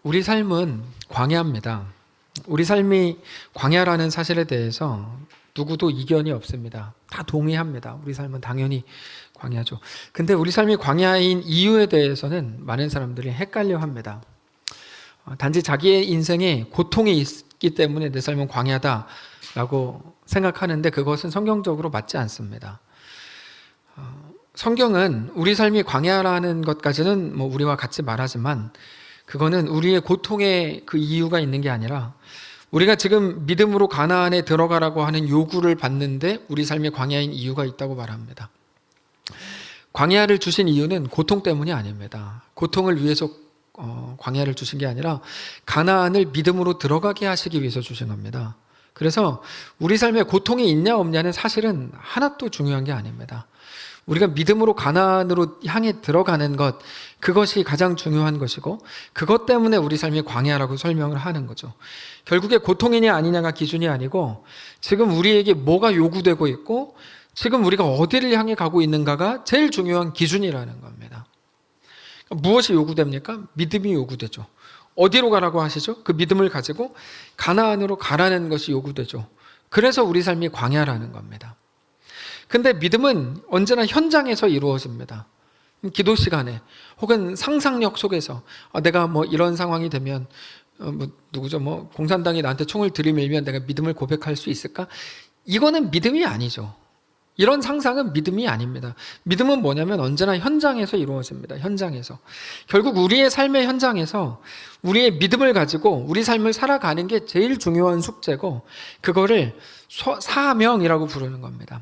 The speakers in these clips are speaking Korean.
우리 삶은 광야입니다. 우리 삶이 광야라는 사실에 대해서 누구도 이견이 없습니다. 다 동의합니다. 우리 삶은 당연히 광야죠. 근데 우리 삶이 광야인 이유에 대해서는 많은 사람들이 헷갈려 합니다. 단지 자기의 인생에 고통이 있기 때문에 내 삶은 광야다라고 생각하는데 그것은 성경적으로 맞지 않습니다. 성경은 우리 삶이 광야라는 것까지는 우리와 같이 말하지만 그거는 우리의 고통의 그 이유가 있는 게 아니라 우리가 지금 믿음으로 가나안에 들어가라고 하는 요구를 받는데 우리 삶의 광야인 이유가 있다고 말합니다. 광야를 주신 이유는 고통 때문이 아닙니다. 고통을 위해서 광야를 주신 게 아니라 가나안을 믿음으로 들어가게 하시기 위해서 주신 겁니다. 그래서 우리 삶에 고통이 있냐 없냐는 사실은 하나도 중요한 게 아닙니다. 우리가 믿음으로 가나안으로 향해 들어가는 것, 그것이 가장 중요한 것이고 그것 때문에 우리 삶이 광야라고 설명을 하는 거죠. 결국에 고통이냐 아니냐가 기준이 아니고 지금 우리에게 뭐가 요구되고 있고 지금 우리가 어디를 향해 가고 있는가가 제일 중요한 기준이라는 겁니다. 무엇이 요구됩니까? 믿음이 요구되죠. 어디로 가라고 하시죠? 그 믿음을 가지고 가나안으로 가라는 것이 요구되죠. 그래서 우리 삶이 광야라는 겁니다. 근데 믿음은 언제나 현장에서 이루어집니다. 기도 시간에 혹은 상상력 속에서 내가 이런 상황이 되면 누구죠? 공산당이 나한테 총을 들이밀면 내가 믿음을 고백할 수 있을까? 이거는 믿음이 아니죠. 이런 상상은 믿음이 아닙니다. 믿음은 뭐냐면 언제나 현장에서 이루어집니다. 현장에서. 결국 우리의 삶의 현장에서 우리의 믿음을 가지고 우리 삶을 살아가는 게 제일 중요한 숙제고 그거를 사명이라고 부르는 겁니다.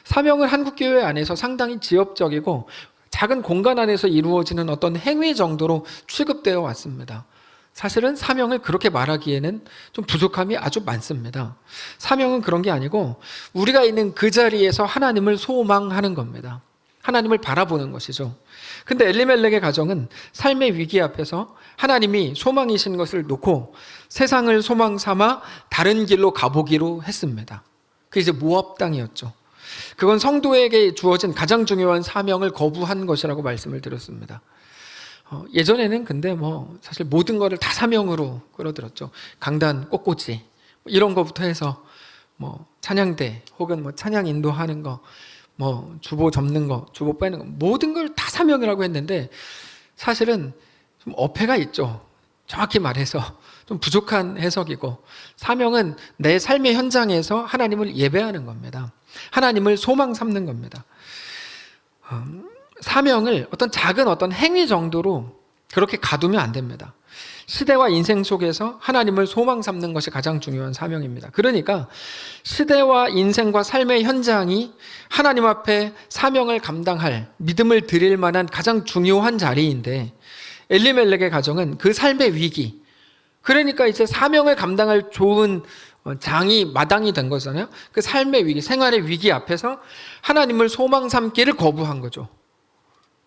사명은 한국교회 안에서 상당히 지엽적이고 작은 공간 안에서 이루어지는 어떤 행위 정도로 취급되어 왔습니다. 사실은 사명을 그렇게 말하기에는 좀 부족함이 아주 많습니다. 사명은 그런 게 아니고 우리가 있는 그 자리에서 하나님을 소망하는 겁니다. 하나님을 바라보는 것이죠. 근데 엘리멜렉의 가정은 삶의 위기 앞에서 하나님이 소망이신 것을 놓고 세상을 소망 삼아 다른 길로 가보기로 했습니다. 그게 이제 모압 땅이었죠. 그건 성도에게 주어진 가장 중요한 사명을 거부한 것이라고 말씀을 드렸습니다. 예전에는 근데 사실 모든 거를 다 사명으로 끌어들였죠. 강단, 꽃꽂이 이런 거부터 해서 찬양대 혹은 찬양 인도하는 거, 주보 접는 거, 주보 빼는 거 모든 걸 다 사명이라고 했는데 사실은 좀 어폐가 있죠. 정확히 말해서 좀 부족한 해석이고 사명은 내 삶의 현장에서 하나님을 예배하는 겁니다. 하나님을 소망 삼는 겁니다. 사명을 어떤 행위 정도로 그렇게 가두면 안 됩니다. 시대와 인생 속에서 하나님을 소망 삼는 것이 가장 중요한 사명입니다. 그러니까 시대와 인생과 삶의 현장이 하나님 앞에 사명을 감당할 믿음을 드릴 만한 가장 중요한 자리인데 엘리멜렉의 가정은 그 삶의 위기, 그러니까 이제 사명을 감당할 좋은 마당이 된 거잖아요. 그 삶의 위기, 생활의 위기 앞에서 하나님을 소망 삼기를 거부한 거죠.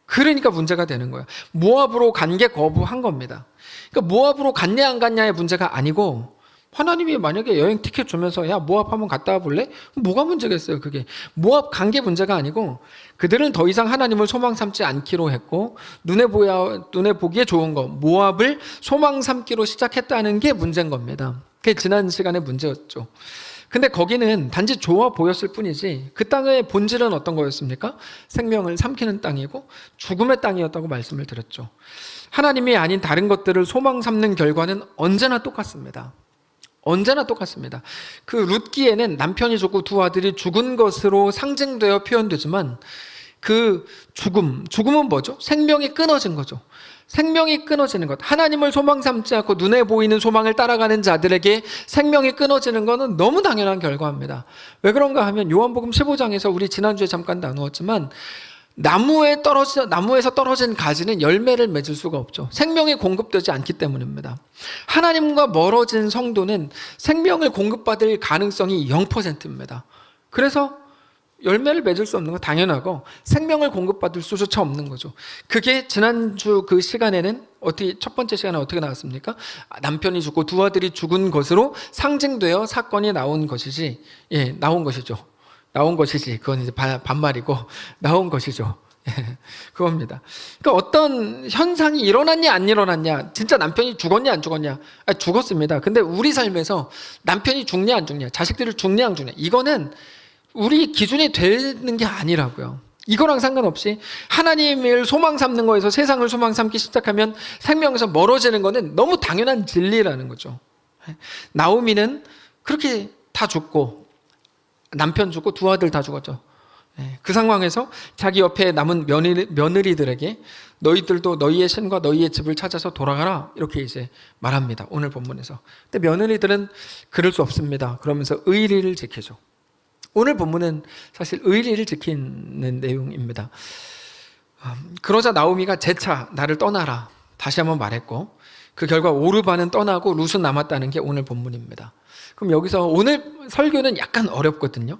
그러니까 문제가 되는 거예요. 모압으로 간 게 거부한 겁니다. 그러니까 모압으로 갔냐 안 갔냐의 문제가 아니고 하나님이 만약에 여행 티켓 주면서 야 모압 한번 갔다 와볼래? 뭐가 문제겠어요 그게. 모압 간 게 문제가 아니고 그들은 더 이상 하나님을 소망 삼지 않기로 했고 눈에 보기에 좋은 거 모압을 소망 삼기로 시작했다는 게 문제인 겁니다. 그게 지난 시간의 문제였죠. 근데 거기는 단지 좋아 보였을 뿐이지 그 땅의 본질은 어떤 거였습니까? 생명을 삼키는 땅이고 죽음의 땅이었다고 말씀을 드렸죠. 하나님이 아닌 다른 것들을 소망 삼는 결과는 언제나 똑같습니다. 언제나 똑같습니다. 그 룻기에는 남편이 죽고 두 아들이 죽은 것으로 상징되어 표현되지만 그 죽음은 뭐죠? 생명이 끊어진 거죠. 생명이 끊어지는 것. 하나님을 소망 삼지 않고 눈에 보이는 소망을 따라가는 자들에게 생명이 끊어지는 것은 너무 당연한 결과입니다. 왜 그런가 하면 요한복음 15장에서 우리 지난주에 잠깐 나누었지만 나무에서 떨어진 가지는 열매를 맺을 수가 없죠. 생명이 공급되지 않기 때문입니다. 하나님과 멀어진 성도는 생명을 공급받을 가능성이 0%입니다. 그래서 열매를 맺을 수 없는 건 당연하고 생명을 공급받을 수조차 없는 거죠. 그게 지난주 그 시간에는 첫 번째 시간에 어떻게 나왔습니까? 남편이 죽고 두 아들이 죽은 것으로 상징되어 사건이 나온 것이지. 나온 것이지. 그건 이제 반말이고 나온 것이죠. 그겁니다. 그러니까 어떤 현상이 일어났냐 안 일어났냐, 진짜 남편이 죽었냐 안 죽었냐, 죽었습니다. 근데 우리 삶에서 남편이 죽냐 안 죽냐, 자식들이 죽냐 안 죽냐, 이거는 우리 기준이 되는 게 아니라고요. 이거랑 상관없이 하나님을 소망 삼는 거에서 세상을 소망 삼기 시작하면 생명에서 멀어지는 거는 너무 당연한 진리라는 거죠. 나오미는 그렇게 다 죽고, 남편 죽고 두 아들 다 죽었죠. 그 상황에서 자기 옆에 남은 며느리들에게 너희들도 너희의 신과 너희의 집을 찾아서 돌아가라, 이렇게 이제 말합니다. 오늘 본문에서. 근데 며느리들은 그럴 수 없습니다. 그러면서 의리를 지키죠. 오늘 본문은 사실 의리를 지키는 내용입니다. 그러자 나오미가 재차 나를 떠나라 다시 한번 말했고, 그 결과 오르바는 떠나고 룻은 남았다는 게 오늘 본문입니다. 그럼 여기서 오늘 설교는 약간 어렵거든요.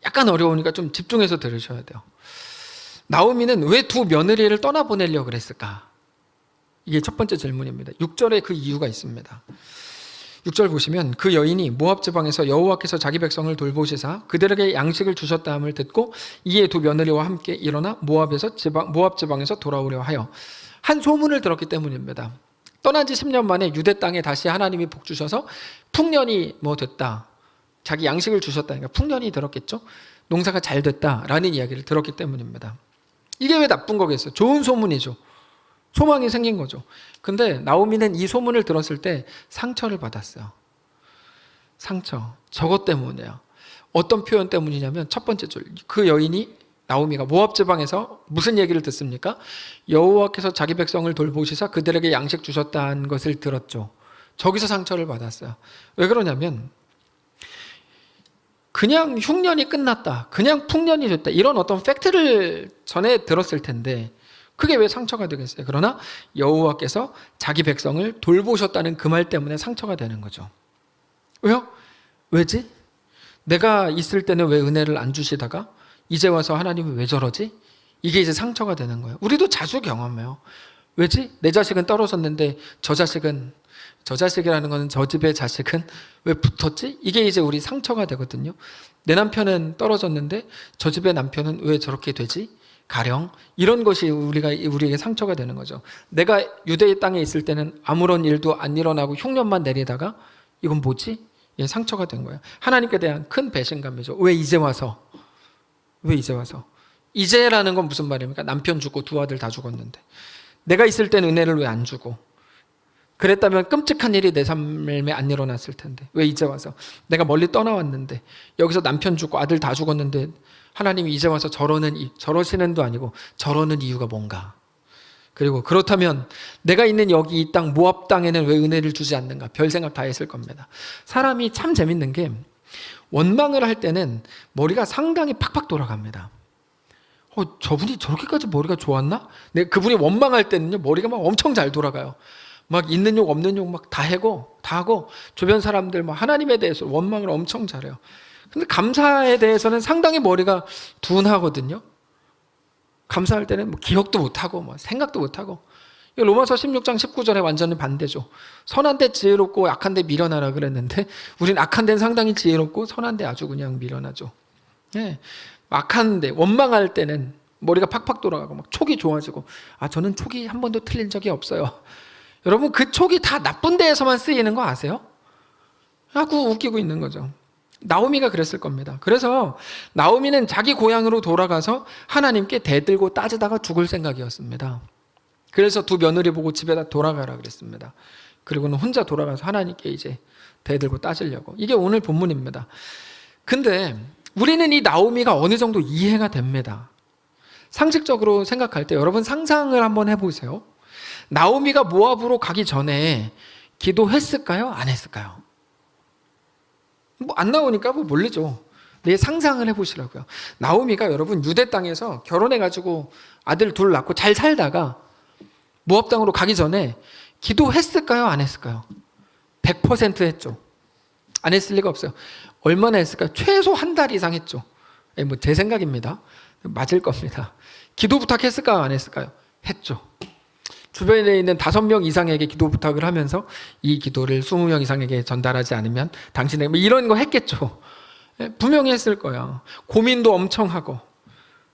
약간 어려우니까 좀 집중해서 들으셔야 돼요. 나오미는 왜 두 며느리를 떠나보내려고 그랬을까? 이게 첫 번째 질문입니다. 6절에 그 이유가 있습니다. 6절 보시면 그 여인이 모압 지방에서 여호와께서 자기 백성을 돌보시사 그들에게 양식을 주셨다함을 듣고 이에 두 며느리와 함께 일어나 모압 지방에서 돌아오려 하여, 한 소문을 들었기 때문입니다. 떠난 지 10년 만에 유대 땅에 다시 하나님이 복 주셔서 풍년이 됐다, 자기 양식을 주셨다니까 풍년이 들었겠죠. 농사가 잘 됐다라는 이야기를 들었기 때문입니다. 이게 왜 나쁜 거겠어요? 좋은 소문이죠. 소망이 생긴 거죠. 근데 나오미는 이 소문을 들었을 때 상처를 받았어요. 상처. 저것 때문이에요. 어떤 표현 때문이냐면 첫 번째 줄, 그 여인이, 나오미가 모압 지방에서 무슨 얘기를 듣습니까? 여호와께서 자기 백성을 돌보시사 그들에게 양식 주셨다는 것을 들었죠. 저기서 상처를 받았어요. 왜 그러냐면 그냥 흉년이 끝났다, 그냥 풍년이 됐다, 이런 어떤 팩트를 전에 들었을 텐데 그게 왜 상처가 되겠어요? 그러나 여호와께서 자기 백성을 돌보셨다는 그 말 때문에 상처가 되는 거죠. 왜요? 왜지? 내가 있을 때는 왜 은혜를 안 주시다가 이제 와서 하나님은 왜 저러지? 이게 이제 상처가 되는 거예요. 우리도 자주 경험해요. 왜지? 내 자식은 떨어졌는데 저 자식이라는 거는 저 집의 자식은 왜 붙었지? 이게 이제 우리 상처가 되거든요. 내 남편은 떨어졌는데 저 집의 남편은 왜 저렇게 되지? 가령 이런 것이 우리에게 상처가 되는 거죠. 내가 유대의 땅에 있을 때는 아무런 일도 안 일어나고 흉년만 내리다가 이건 뭐지? 예, 상처가 된 거예요. 하나님께 대한 큰 배신감이죠. 왜 이제 와서? 이제라는 건 무슨 말입니까? 남편 죽고 두 아들 다 죽었는데 내가 있을 때는 은혜를 왜 안 주고, 그랬다면 끔찍한 일이 내 삶에 안 일어났을 텐데 왜 이제 와서? 내가 멀리 떠나왔는데 여기서 남편 죽고 아들 다 죽었는데 하나님이 이제 와서 저러시는도 아니고 저러는 이유가 뭔가? 그리고 그렇다면 내가 있는 여기 이 땅 모압 땅에는 왜 은혜를 주지 않는가? 별 생각 다 했을 겁니다. 사람이 참 재밌는 게 원망을 할 때는 머리가 상당히 팍팍 돌아갑니다. 저분이 저렇게까지 머리가 좋았나? 그분이 원망할 때는요 머리가 막 엄청 잘 돌아가요. 막 있는 욕 없는 욕 막 다 하고 주변 사람들 막 하나님에 대해서 원망을 엄청 잘해요. 근데 감사에 대해서는 상당히 머리가 둔하거든요. 감사할 때는 기억도 못하고 생각도 못하고. 로마서 16장 19절에 완전히 반대죠. 선한 데 지혜롭고 악한 데 미련하라 그랬는데 우린 악한 데는 상당히 지혜롭고 선한 데 아주 그냥 미련하죠. 예. 악한 데, 원망할 때는 머리가 팍팍 돌아가고 막 촉이 좋아지고, 저는 촉이 한 번도 틀린 적이 없어요. 여러분 그 촉이 다 나쁜 데에서만 쓰이는 거 아세요? 하고 웃기고 있는 거죠. 나오미가 그랬을 겁니다. 그래서 나오미는 자기 고향으로 돌아가서 하나님께 대들고 따지다가 죽을 생각이었습니다. 그래서 두 며느리 보고 집에다 돌아가라 그랬습니다. 그리고는 혼자 돌아가서 하나님께 이제 대들고 따지려고. 이게 오늘 본문입니다. 근데 우리는 이 나오미가 어느 정도 이해가 됩니다. 상식적으로 생각할 때 여러분 상상을 한번 해보세요. 나오미가 모압으로 가기 전에 기도했을까요? 안 했을까요? 안 나오니까 모르죠. 내 상상을 해보시라고요. 나오미가 여러분 유대 땅에서 결혼해가지고 아들 둘 낳고 잘 살다가 모압 땅으로 가기 전에 기도했을까요? 안 했을까요? 100% 했죠. 안 했을 리가 없어요. 얼마나 했을까요? 최소 한 달 이상 했죠. 제 생각입니다. 맞을 겁니다. 기도 부탁했을까요? 안 했을까요? 했죠. 주변에 있는 5명 이상에게 기도 부탁을 하면서 이 기도를 20명 이상에게 전달하지 않으면 당신에게 이런 거 했겠죠. 분명히 했을 거야. 고민도 엄청 하고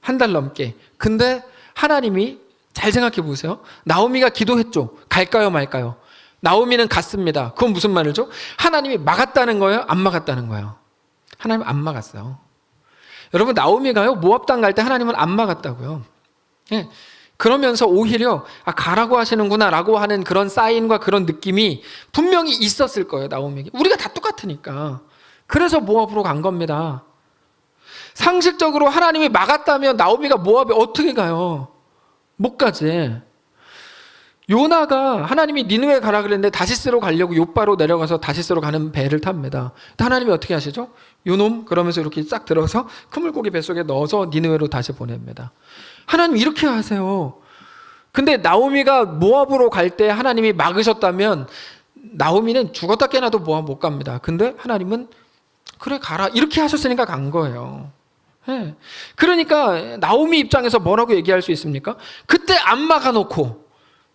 한 달 넘게. 근데 하나님이 잘 생각해 보세요. 나오미가 기도했죠. 갈까요 말까요? 나오미는 갔습니다. 그건 무슨 말이죠? 하나님이 막았다는 거예요? 안 막았다는 거예요? 하나님 안 막았어요. 여러분, 나오미가요 모압 땅 갈 때 하나님은 안 막았다고요. 예. 그러면서 오히려 가라고 하시는구나 라고 하는 그런 사인과 그런 느낌이 분명히 있었을 거예요. 나오미에게. 우리가 다 똑같으니까. 그래서 모압으로 간 겁니다. 상식적으로 하나님이 막았다면 나오미가 모압에 어떻게 가요? 못 가지. 요나가 하나님이 니느웨 가라 그랬는데 다시스로 가려고 욥바로 내려가서 다시스로 가는 배를 탑니다. 하나님이 어떻게 하시죠? 요놈 그러면서 이렇게 싹 들어서 그물고기 뱃속에 넣어서 니느웨로 다시 보냅니다. 하나님 이렇게 하세요. 근데 나오미가 모압으로 갈 때 하나님이 막으셨다면 나오미는 죽었다 깨나도 모압 못 갑니다. 근데 하나님은 그래 가라 이렇게 하셨으니까 간 거예요. 네. 그러니까 나오미 입장에서 뭐라고 얘기할 수 있습니까? 그때 안 막아놓고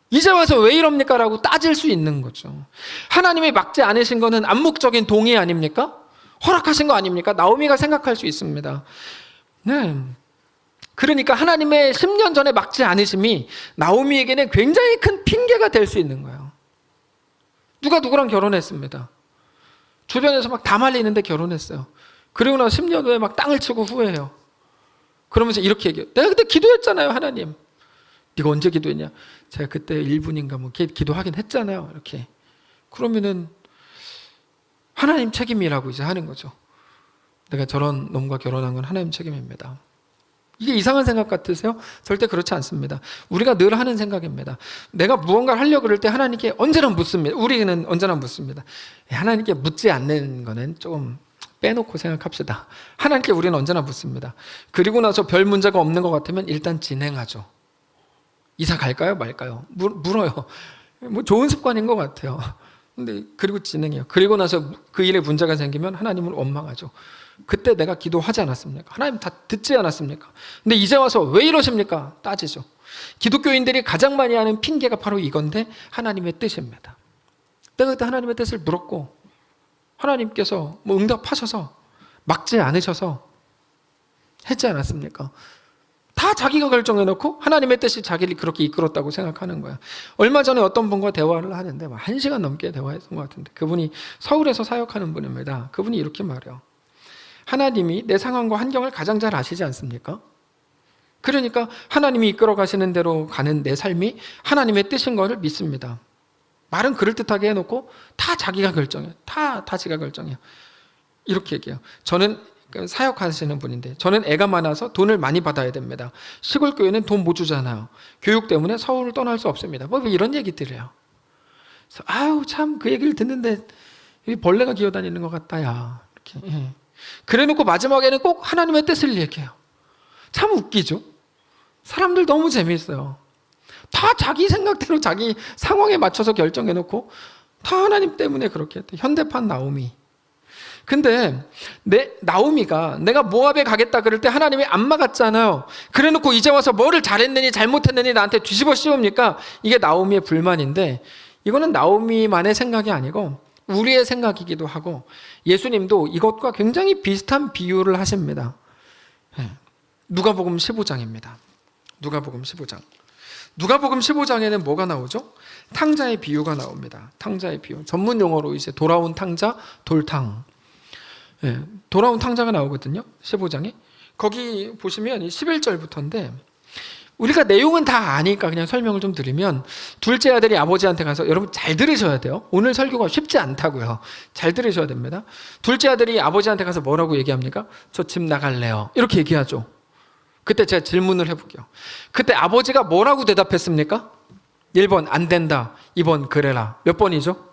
이제 와서 왜 이럽니까? 라고 따질 수 있는 거죠. 하나님이 막지 않으신 거는 암묵적인 동의 아닙니까? 허락하신 거 아닙니까? 나오미가 생각할 수 있습니다. 네. 그러니까 하나님의 10년 전에 막지 않으심이 나오미에게는 굉장히 큰 핑계가 될 수 있는 거예요. 누가 누구랑 결혼했습니다. 주변에서 막 다 말리는데 결혼했어요. 그리고 나서 10년 후에 막 땅을 치고 후회해요. 그러면서 이렇게 얘기해요. 내가 그때 기도했잖아요, 하나님. 네가 언제 기도했냐? 제가 그때 1분인가 뭐 기도하긴 했잖아요. 이렇게. 그러면은 하나님 책임이라고 이제 하는 거죠. 내가 저런 놈과 결혼한 건 하나님 책임입니다. 이게 이상한 생각 같으세요? 절대 그렇지 않습니다. 우리가 늘 하는 생각입니다. 내가 무언가를 하려고 그럴 때 하나님께 언제나 묻습니다. 우리는 언제나 묻습니다. 하나님께 묻지 않는 거는 조금 빼놓고 생각합시다. 하나님께 우리는 언제나 묻습니다. 그리고 나서 별 문제가 없는 것 같으면 일단 진행하죠. 이사 갈까요 말까요? 물어요. 뭐 좋은 습관인 것 같아요. 근데 그리고 진행해요. 그리고 나서 그 일에 문제가 생기면 하나님을 원망하죠. 그때 내가 기도하지 않았습니까? 하나님 다 듣지 않았습니까? 근데 이제 와서 왜 이러십니까? 따지죠. 기독교인들이 가장 많이 하는 핑계가 바로 이건데 하나님의 뜻입니다. 내가 그때 하나님의 뜻을 물었고 하나님께서 뭐 응답하셔서 막지 않으셔서 했지 않았습니까? 다 자기가 결정해놓고 하나님의 뜻이 자기를 그렇게 이끌었다고 생각하는 거야. 얼마 전에 어떤 분과 대화를 하는데 1시간 넘게 대화했던 것 같은데 그분이 서울에서 사역하는 분입니다. 그분이 이렇게 말해요. 하나님이 내 상황과 환경을 가장 잘 아시지 않습니까? 그러니까 하나님이 이끌어 가시는 대로 가는 내 삶이 하나님의 뜻인 것을 믿습니다. 말은 그럴듯하게 해놓고 다 자기가 결정해. 다 지가 결정해요. 이렇게 얘기해요. 저는 사역하시는 분인데 저는 애가 많아서 돈을 많이 받아야 됩니다. 시골 교회는 돈 못 주잖아요. 교육 때문에 서울을 떠날 수 없습니다. 뭐 이런 얘기들이에요. 그래서 아유 참 그 얘기를 듣는데 벌레가 기어다니는 것 같다 야 이렇게. 예. 그래놓고 마지막에는 꼭 하나님의 뜻을 얘기해요. 참 웃기죠. 사람들 너무 재미있어요. 다 자기 생각대로 자기 상황에 맞춰서 결정해놓고 다 하나님 때문에 그렇게 했대. 현대판 나오미. 근데 나오미가 내가 모압에 가겠다 그럴 때 하나님이 안 막았잖아요. 그래놓고 이제 와서 뭐를 잘했느니 잘못했느니 나한테 뒤집어 씌웁니까? 이게 나오미의 불만인데 이거는 나오미만의 생각이 아니고 우리의 생각이기도 하고 예수님도 이것과 굉장히 비슷한 비유를 하십니다. 누가복음 15장입니다. 누가복음 15장. 누가복음 15장에는 뭐가 나오죠? 탕자의 비유가 나옵니다. 탕자의 비유. 전문 용어로 이제 돌아온 탕자, 돌탕. 돌아온 탕자가 나오거든요. 15장에. 거기 보시면 11절부터인데 우리가 내용은 다 아니까 그냥 설명을 좀 드리면 둘째 아들이 아버지한테 가서 여러분 잘 들으셔야 돼요. 오늘 설교가 쉽지 않다고요. 잘 들으셔야 됩니다. 둘째 아들이 아버지한테 가서 뭐라고 얘기합니까? 저 집 나갈래요. 이렇게 얘기하죠. 그때 제가 질문을 해볼게요. 그때 아버지가 뭐라고 대답했습니까? 1번 안 된다. 2번 그래라. 몇 번이죠?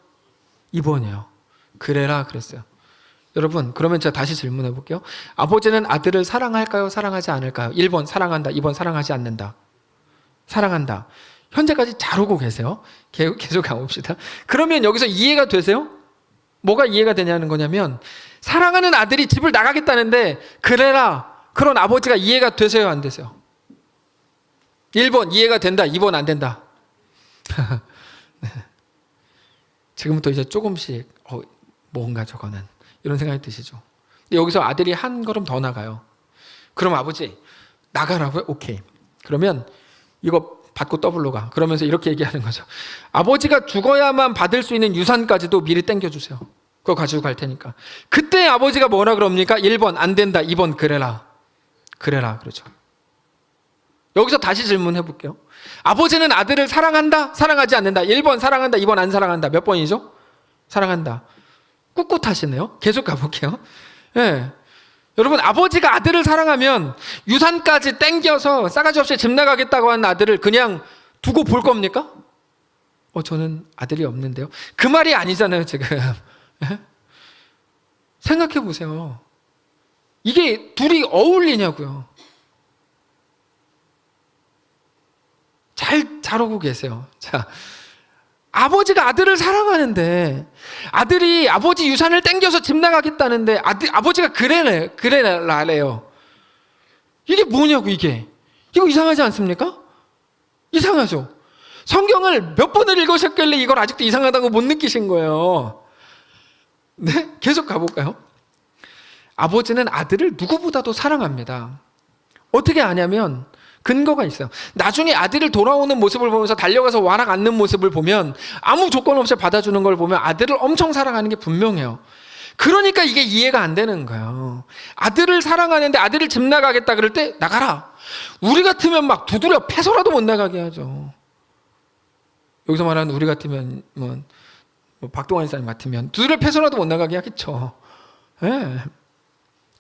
2번이에요. 그래라 그랬어요. 여러분 그러면 제가 다시 질문해 볼게요. 아버지는 아들을 사랑할까요? 사랑하지 않을까요? 1번 사랑한다. 2번 사랑하지 않는다. 사랑한다. 현재까지 잘 오고 계세요. 계속 가봅시다. 그러면 여기서 이해가 되세요? 뭐가 이해가 되냐는 거냐면 사랑하는 아들이 집을 나가겠다는데 그래라. 그런 아버지가 이해가 되세요? 안 되세요? 1번 이해가 된다. 2번 안 된다. 네. 지금부터 이제 조금씩 뭔가 저거는 이런 생각이 드시죠. 여기서 아들이 한 걸음 더 나가요. 그럼 아버지 나가라고요? 오케이. 그러면 이거 받고 더블로 가. 그러면서 이렇게 얘기하는 거죠. 아버지가 죽어야만 받을 수 있는 유산까지도 미리 땡겨주세요. 그거 가지고 갈 테니까. 그때 아버지가 뭐라 그럽니까? 1번 안 된다, 2번 그래라. 그래라 그러죠. 여기서 다시 질문해 볼게요. 아버지는 아들을 사랑한다? 사랑하지 않는다? 1번 사랑한다, 2번 안 사랑한다. 몇 번이죠? 사랑한다. 꿋꿋하시네요. 계속 가볼게요. 네. 여러분, 아버지가 아들을 사랑하면 유산까지 땡겨서 싸가지 없이 집 나가겠다고 하는 아들을 그냥 두고 볼 겁니까? 저는 아들이 없는데요. 그 말이 아니잖아요, 지금. 생각해 보세요. 이게 둘이 어울리냐고요. 잘 오고 계세요. 자, 아버지가 아들을 사랑하는데 아들이 아버지 유산을 땡겨서 집 나가겠다는데 아버지가 그래라래요. 이게 뭐냐고 이게. 이거 이상하지 않습니까? 이상하죠. 성경을 몇 번을 읽으셨길래 이걸 아직도 이상하다고 못 느끼신 거예요. 네? 계속 가볼까요? 아버지는 아들을 누구보다도 사랑합니다. 어떻게 아냐면 근거가 있어요. 나중에 아들을 돌아오는 모습을 보면서 달려가서 와락 앉는 모습을 보면 아무 조건 없이 받아주는 걸 보면 아들을 엄청 사랑하는 게 분명해요. 그러니까 이게 이해가 안 되는 거예요. 아들을 사랑하는데 아들을 집 나가겠다 그럴 때 나가라. 우리 같으면 막 두드려 패서라도 못 나가게 하죠. 여기서 말하는 우리 같으면 뭐 박동환 사님 같으면 두드려 패서라도 못 나가게 하겠죠. 예.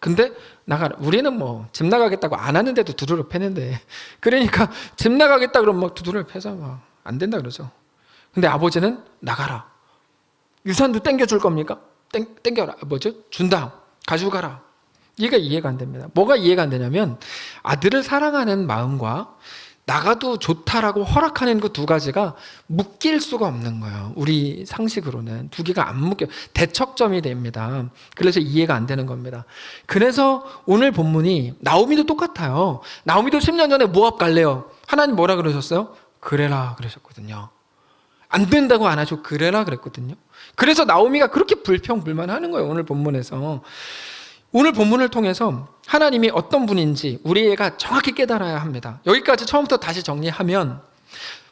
근데 나가라. 우리는 뭐 집 나가겠다고 안 하는데도 두드려 패는데, 그러니까 집 나가겠다 그러면 막 두드려 패서 막 안 된다 그러죠. 근데 아버지는 나가라. 유산도 땡겨줄 겁니까? 땡겨라. 준다. 가지고 가라. 이게 이해가 안 됩니다. 뭐가 이해가 안 되냐면 아들을 사랑하는 마음과 나가도 좋다라고 허락하는 그 두 가지가 묶일 수가 없는 거예요. 우리 상식으로는 두 개가 안 묶여, 대척점이 됩니다. 그래서 이해가 안 되는 겁니다. 그래서 오늘 본문이 나오미도 똑같아요. 나오미도 10년 전에 모압 갈래요. 하나님 뭐라 그러셨어요? 그래라 그러셨거든요. 안 된다고 안 하시고 그래라 그랬거든요. 그래서 나오미가 그렇게 불평불만하는 거예요. 오늘 본문에서. 오늘 본문을 통해서 하나님이 어떤 분인지 우리가 정확히 깨달아야 합니다. 여기까지 처음부터 다시 정리하면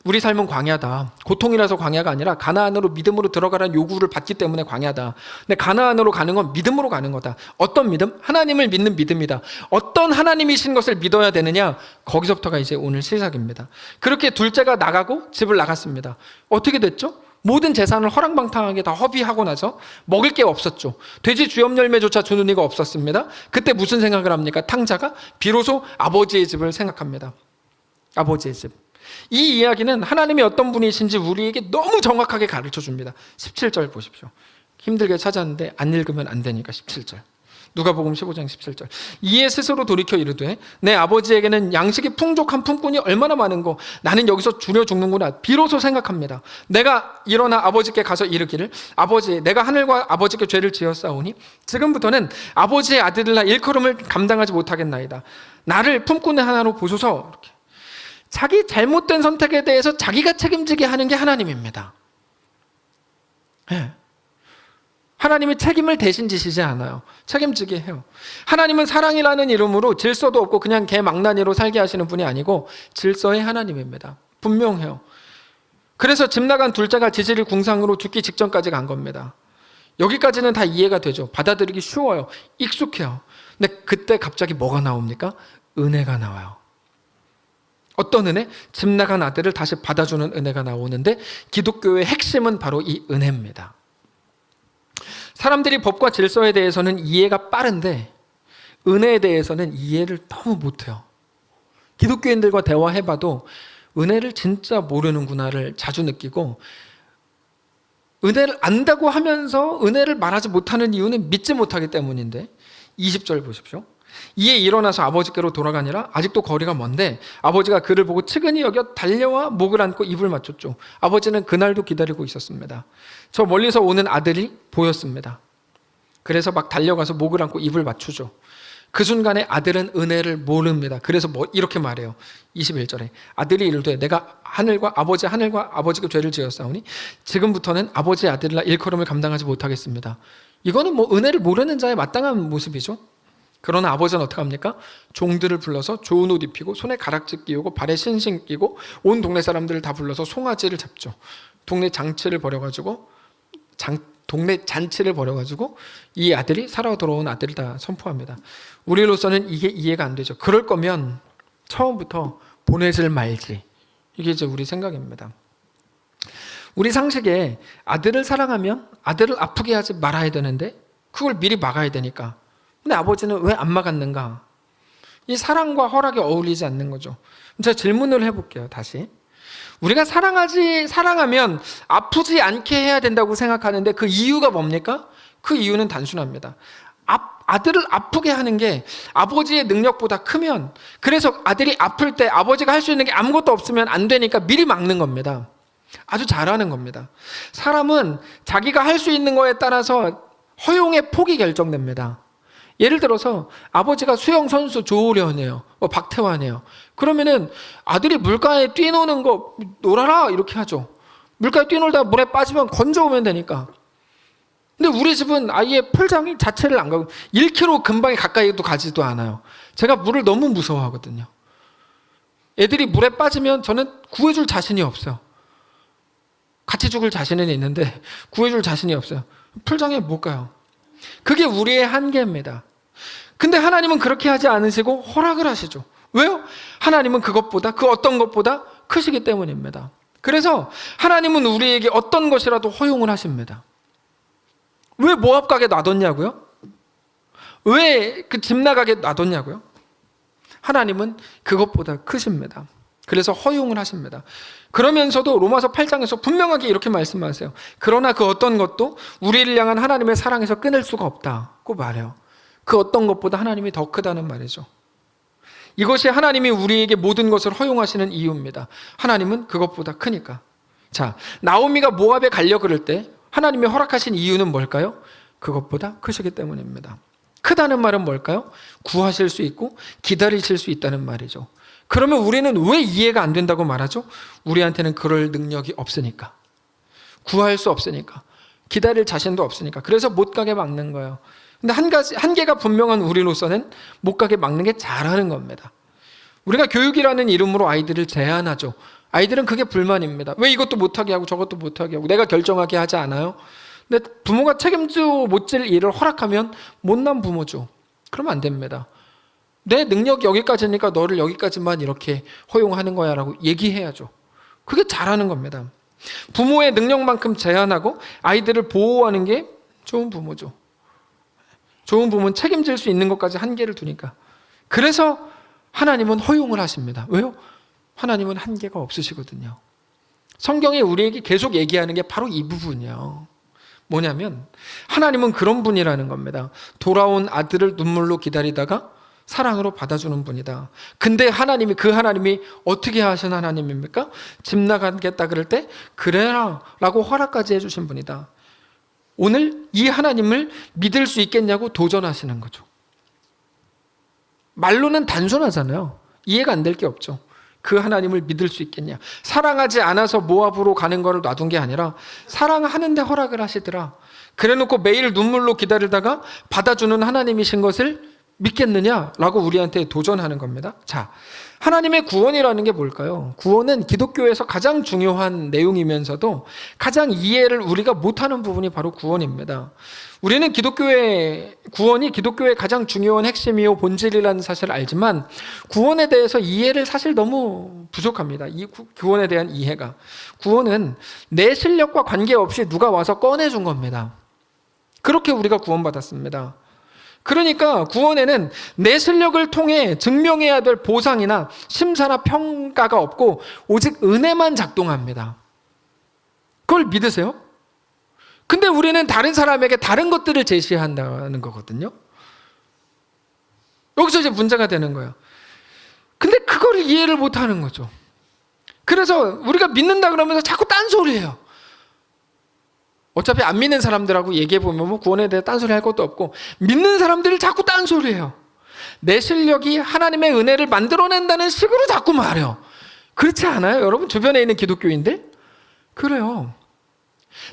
우리 삶은 광야다. 고통이라서 광야가 아니라 가나안으로 믿음으로 들어가라는 요구를 받기 때문에 광야다. 근데 가나안으로 가는 건 믿음으로 가는 거다. 어떤 믿음? 하나님을 믿는 믿음이다. 어떤 하나님이신 것을 믿어야 되느냐? 거기서부터가 이제 오늘 시작입니다. 그렇게 둘째가 나가고 집을 나갔습니다. 어떻게 됐죠? 모든 재산을 허랑방탕하게 다 허비하고 나서 먹을 게 없었죠. 돼지 주염 열매조차 주는 이가 없었습니다. 그때 무슨 생각을 합니까? 탕자가 비로소 아버지의 집을 생각합니다. 아버지의 집. 이 이야기는 하나님이 어떤 분이신지 우리에게 너무 정확하게 가르쳐 줍니다. 17절 보십시오. 힘들게 찾았는데 안 읽으면 안 되니까 17절. 누가복음 15장 17절. 이에 스스로 돌이켜 이르되 내 아버지에게는 양식이 풍족한 품꾼이 얼마나 많은고 나는 여기서 줄여 죽는구나. 비로소 생각합니다. 내가 일어나 아버지께 가서 이르기를 아버지 내가 하늘과 아버지께 죄를 지었사오니 지금부터는 아버지의 아들이라 일컬음을 감당하지 못하겠나이다. 나를 품꾼의 하나로 보소서. 이렇게. 자기 잘못된 선택에 대해서 자기가 책임지게 하는 게 하나님입니다. 네. 하나님이 책임을 대신 지시지 않아요. 책임지게 해요. 하나님은 사랑이라는 이름으로 질서도 없고 그냥 개망나니로 살게 하시는 분이 아니고 질서의 하나님입니다. 분명해요. 그래서 집 나간 둘째가 지질이 궁상으로 죽기 직전까지 간 겁니다. 여기까지는 다 이해가 되죠. 받아들이기 쉬워요. 익숙해요. 근데 그때 갑자기 뭐가 나옵니까? 은혜가 나와요. 어떤 은혜? 집 나간 아들을 다시 받아주는 은혜가 나오는데 기독교의 핵심은 바로 이 은혜입니다. 사람들이 법과 질서에 대해서는 이해가 빠른데 은혜에 대해서는 이해를 너무 못해요. 기독교인들과 대화해봐도 은혜를 진짜 모르는구나를 자주 느끼고 은혜를 안다고 하면서 은혜를 말하지 못하는 이유는 믿지 못하기 때문인데 20절 보십시오. 이에 일어나서 아버지께로 돌아가니라. 아직도 거리가 먼데 아버지가 그를 보고 측은히 여겨 달려와 목을 안고 입을 맞췄죠. 아버지는 그날도 기다리고 있었습니다. 저 멀리서 오는 아들이 보였습니다. 그래서 막 달려가서 목을 안고 입을 맞추죠. 그 순간에 아들은 은혜를 모릅니다. 그래서 이렇게 말해요. 21절에 아들이 이르되 내가 하늘과 아버지가 죄를 지었사오니 지금부터는 아버지의 아들이라 일컬음을 감당하지 못하겠습니다. 이거는 은혜를 모르는 자의 마땅한 모습이죠. 그러나 아버지는 어떻게 합니까? 종들을 불러서 좋은 옷 입히고 손에 가락지 끼우고 발에 신신 끼고 온 동네 사람들을 다 불러서 송아지를 잡죠. 동네 잔치를 벌여가지고 이 아들이 살아 돌아온 아들을 다 선포합니다. 우리로서는 이게 이해가 안 되죠. 그럴 거면 처음부터 보내질 말지. 이게 이제 우리 생각입니다. 우리 상식에 아들을 사랑하면 아들을 아프게 하지 말아야 되는데 그걸 미리 막아야 되니까. 근데 아버지는 왜 안 막았는가? 이 사랑과 허락이 어울리지 않는 거죠. 제가 질문을 해볼게요. 다시. 우리가 사랑하면 아프지 않게 해야 된다고 생각하는데 그 이유가 뭡니까? 그 이유는 단순합니다. 아들을 아프게 하는 게 아버지의 능력보다 크면, 그래서 아들이 아플 때 아버지가 할 수 있는 게 아무것도 없으면 안 되니까 미리 막는 겁니다. 아주 잘하는 겁니다. 사람은 자기가 할 수 있는 거에 따라서 허용의 폭이 결정됩니다. 예를 들어서 아버지가 수영 선수 조오련이에요. 박태환이에요. 그러면은 아들이 물가에 뛰노는 거 놀아라 이렇게 하죠. 물가에 뛰놀다가 물에 빠지면 건져오면 되니까. 근데 우리 집은 아예 풀장 자체를 안 가고 1km 근방에 가까이도 가지도 않아요. 제가 물을 너무 무서워하거든요. 애들이 물에 빠지면 저는 구해줄 자신이 없어요. 같이 죽을 자신은 있는데 구해줄 자신이 없어요. 풀장에 못 가요. 그게 우리의 한계입니다. 근데 하나님은 그렇게 하지 않으시고 허락을 하시죠. 왜요? 하나님은 그것보다, 그 어떤 것보다 크시기 때문입니다. 그래서 하나님은 우리에게 어떤 것이라도 허용을 하십니다. 왜 모압 가게 놔뒀냐고요? 왜 그 집 나가게 놔뒀냐고요? 하나님은 그것보다 크십니다. 그래서 허용을 하십니다. 그러면서도 로마서 8장에서 분명하게 이렇게 말씀하세요. 그러나 그 어떤 것도 우리를 향한 하나님의 사랑에서 끊을 수가 없다고 말해요. 그 어떤 것보다 하나님이 더 크다는 말이죠. 이것이 하나님이 우리에게 모든 것을 허용하시는 이유입니다. 하나님은 그것보다 크니까. 자, 나오미가 모압에 가려 그럴 때 하나님이 허락하신 이유는 뭘까요? 그것보다 크시기 때문입니다. 크다는 말은 뭘까요? 구하실 수 있고 기다리실 수 있다는 말이죠. 그러면 우리는 왜 이해가 안 된다고 말하죠? 우리한테는 그럴 능력이 없으니까. 구할 수 없으니까. 기다릴 자신도 없으니까. 그래서 못 가게 막는 거예요. 근데 한계가 분명한 우리로서는 못 가게 막는 게 잘하는 겁니다. 우리가 교육이라는 이름으로 아이들을 제한하죠. 아이들은 그게 불만입니다. 왜 이것도 못하게 하고 저것도 못하게 하고 내가 결정하게 하지 않아요? 근데 부모가 책임져 못 질 일을 허락하면 못난 부모죠. 그러면 안 됩니다. 내 능력이 여기까지니까 너를 여기까지만 이렇게 허용하는 거야 라고 얘기해야죠. 그게 잘하는 겁니다. 부모의 능력만큼 제한하고 아이들을 보호하는 게 좋은 부모죠. 좋은 부모는 책임질 수 있는 것까지 한계를 두니까. 그래서 하나님은 허용을 하십니다. 왜요? 하나님은 한계가 없으시거든요. 성경이 우리에게 계속 얘기하는 게 바로 이 부분이에요. 뭐냐면 하나님은 그런 분이라는 겁니다. 돌아온 아들을 눈물로 기다리다가 사랑으로 받아주는 분이다. 근데 그 하나님이 어떻게 하신 하나님입니까? 집 나가겠다 그럴 때 그래라 라고 허락까지 해주신 분이다. 오늘 이 하나님을 믿을 수 있겠냐고 도전하시는 거죠. 말로는 단순하잖아요. 이해가 안 될 게 없죠. 그 하나님을 믿을 수 있겠냐. 사랑하지 않아서 모압으로 가는 거를 놔둔 게 아니라 사랑하는데 허락을 하시더라. 그래놓고 매일 눈물로 기다리다가 받아주는 하나님이신 것을 믿겠느냐라고 우리한테 도전하는 겁니다. 자, 하나님의 구원이라는 게 뭘까요? 구원은 기독교에서 가장 중요한 내용이면서도 가장 이해를 우리가 못하는 부분이 바로 구원입니다. 우리는 구원이 기독교의 가장 중요한 핵심이요 본질이라는 사실을 알지만 구원에 대해서 이해를 사실 너무 부족합니다. 이 구원에 대한 이해가. 구원은 내 실력과 관계없이 누가 와서 꺼내준 겁니다. 그렇게 우리가 구원받았습니다. 그러니까 구원에는 내 실력을 통해 증명해야 될 보상이나 심사나 평가가 없고 오직 은혜만 작동합니다. 그걸 믿으세요? 근데 우리는 다른 사람에게 다른 것들을 제시한다는 거거든요. 여기서 이제 문제가 되는 거예요. 근데 그걸 이해를 못하는 거죠. 그래서 우리가 믿는다 그러면서 자꾸 딴소리해요. 어차피 안 믿는 사람들하고 얘기해보면 뭐 구원에 대해 딴소리 할 것도 없고 믿는 사람들을 자꾸 딴소리해요. 내 실력이 하나님의 은혜를 만들어낸다는 식으로 자꾸 말해요. 그렇지 않아요? 여러분 주변에 있는 기독교인들? 그래요.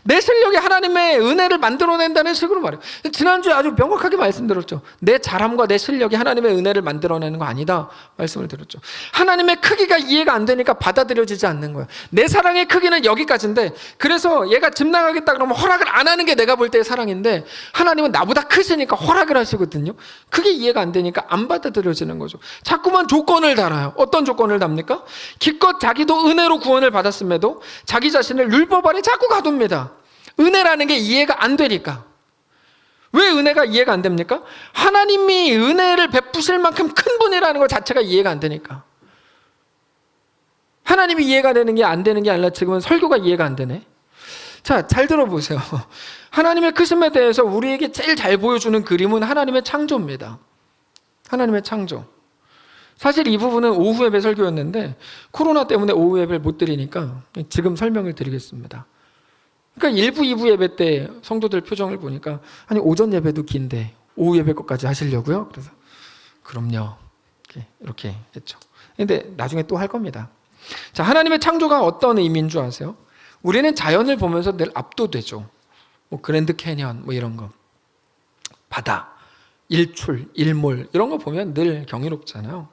내 실력이 하나님의 은혜를 만들어낸다는 식으로 말해요. 지난주에 아주 명확하게 말씀드렸죠. 내 잘함과 내 실력이 하나님의 은혜를 만들어내는 거 아니다 말씀을 드렸죠. 하나님의 크기가 이해가 안 되니까 받아들여지지 않는 거예요. 내 사랑의 크기는 여기까지인데, 그래서 얘가 집 나가겠다 그러면 허락을 안 하는 게 내가 볼 때의 사랑인데, 하나님은 나보다 크시니까 허락을 하시거든요. 그게 이해가 안 되니까 안 받아들여지는 거죠. 자꾸만 조건을 달아요. 어떤 조건을 답니까? 기껏 자기도 은혜로 구원을 받았음에도 자기 자신을 율법 아래 자꾸 가둡니다. 은혜라는 게 이해가 안 되니까. 왜 은혜가 이해가 안 됩니까? 하나님이 은혜를 베푸실 만큼 큰 분이라는 것 자체가 이해가 안 되니까. 하나님이 이해가 되는 게 안 되는 게 아니라 지금은 설교가 이해가 안 되네. 자, 잘 들어보세요. 하나님의 크심에 대해서 우리에게 제일 잘 보여주는 그림은 하나님의 창조입니다. 하나님의 창조. 사실 이 부분은 오후 예배 설교였는데 코로나 때문에 오후 예배를 못 드리니까 지금 설명을 드리겠습니다. 그러니까 1부, 2부 예배 때 성도들 표정을 보니까 아니 오전 예배도 긴데 오후 예배 것까지 하시려고요? 그래서 그럼요. 이렇게 했죠. 근데 나중에 또 할 겁니다. 자, 하나님의 창조가 어떤 의미인 줄 아세요? 우리는 자연을 보면서 늘 압도되죠. 뭐 그랜드 캐니언 뭐 이런 거, 바다, 일출, 일몰 이런 거 보면 늘 경이롭잖아요.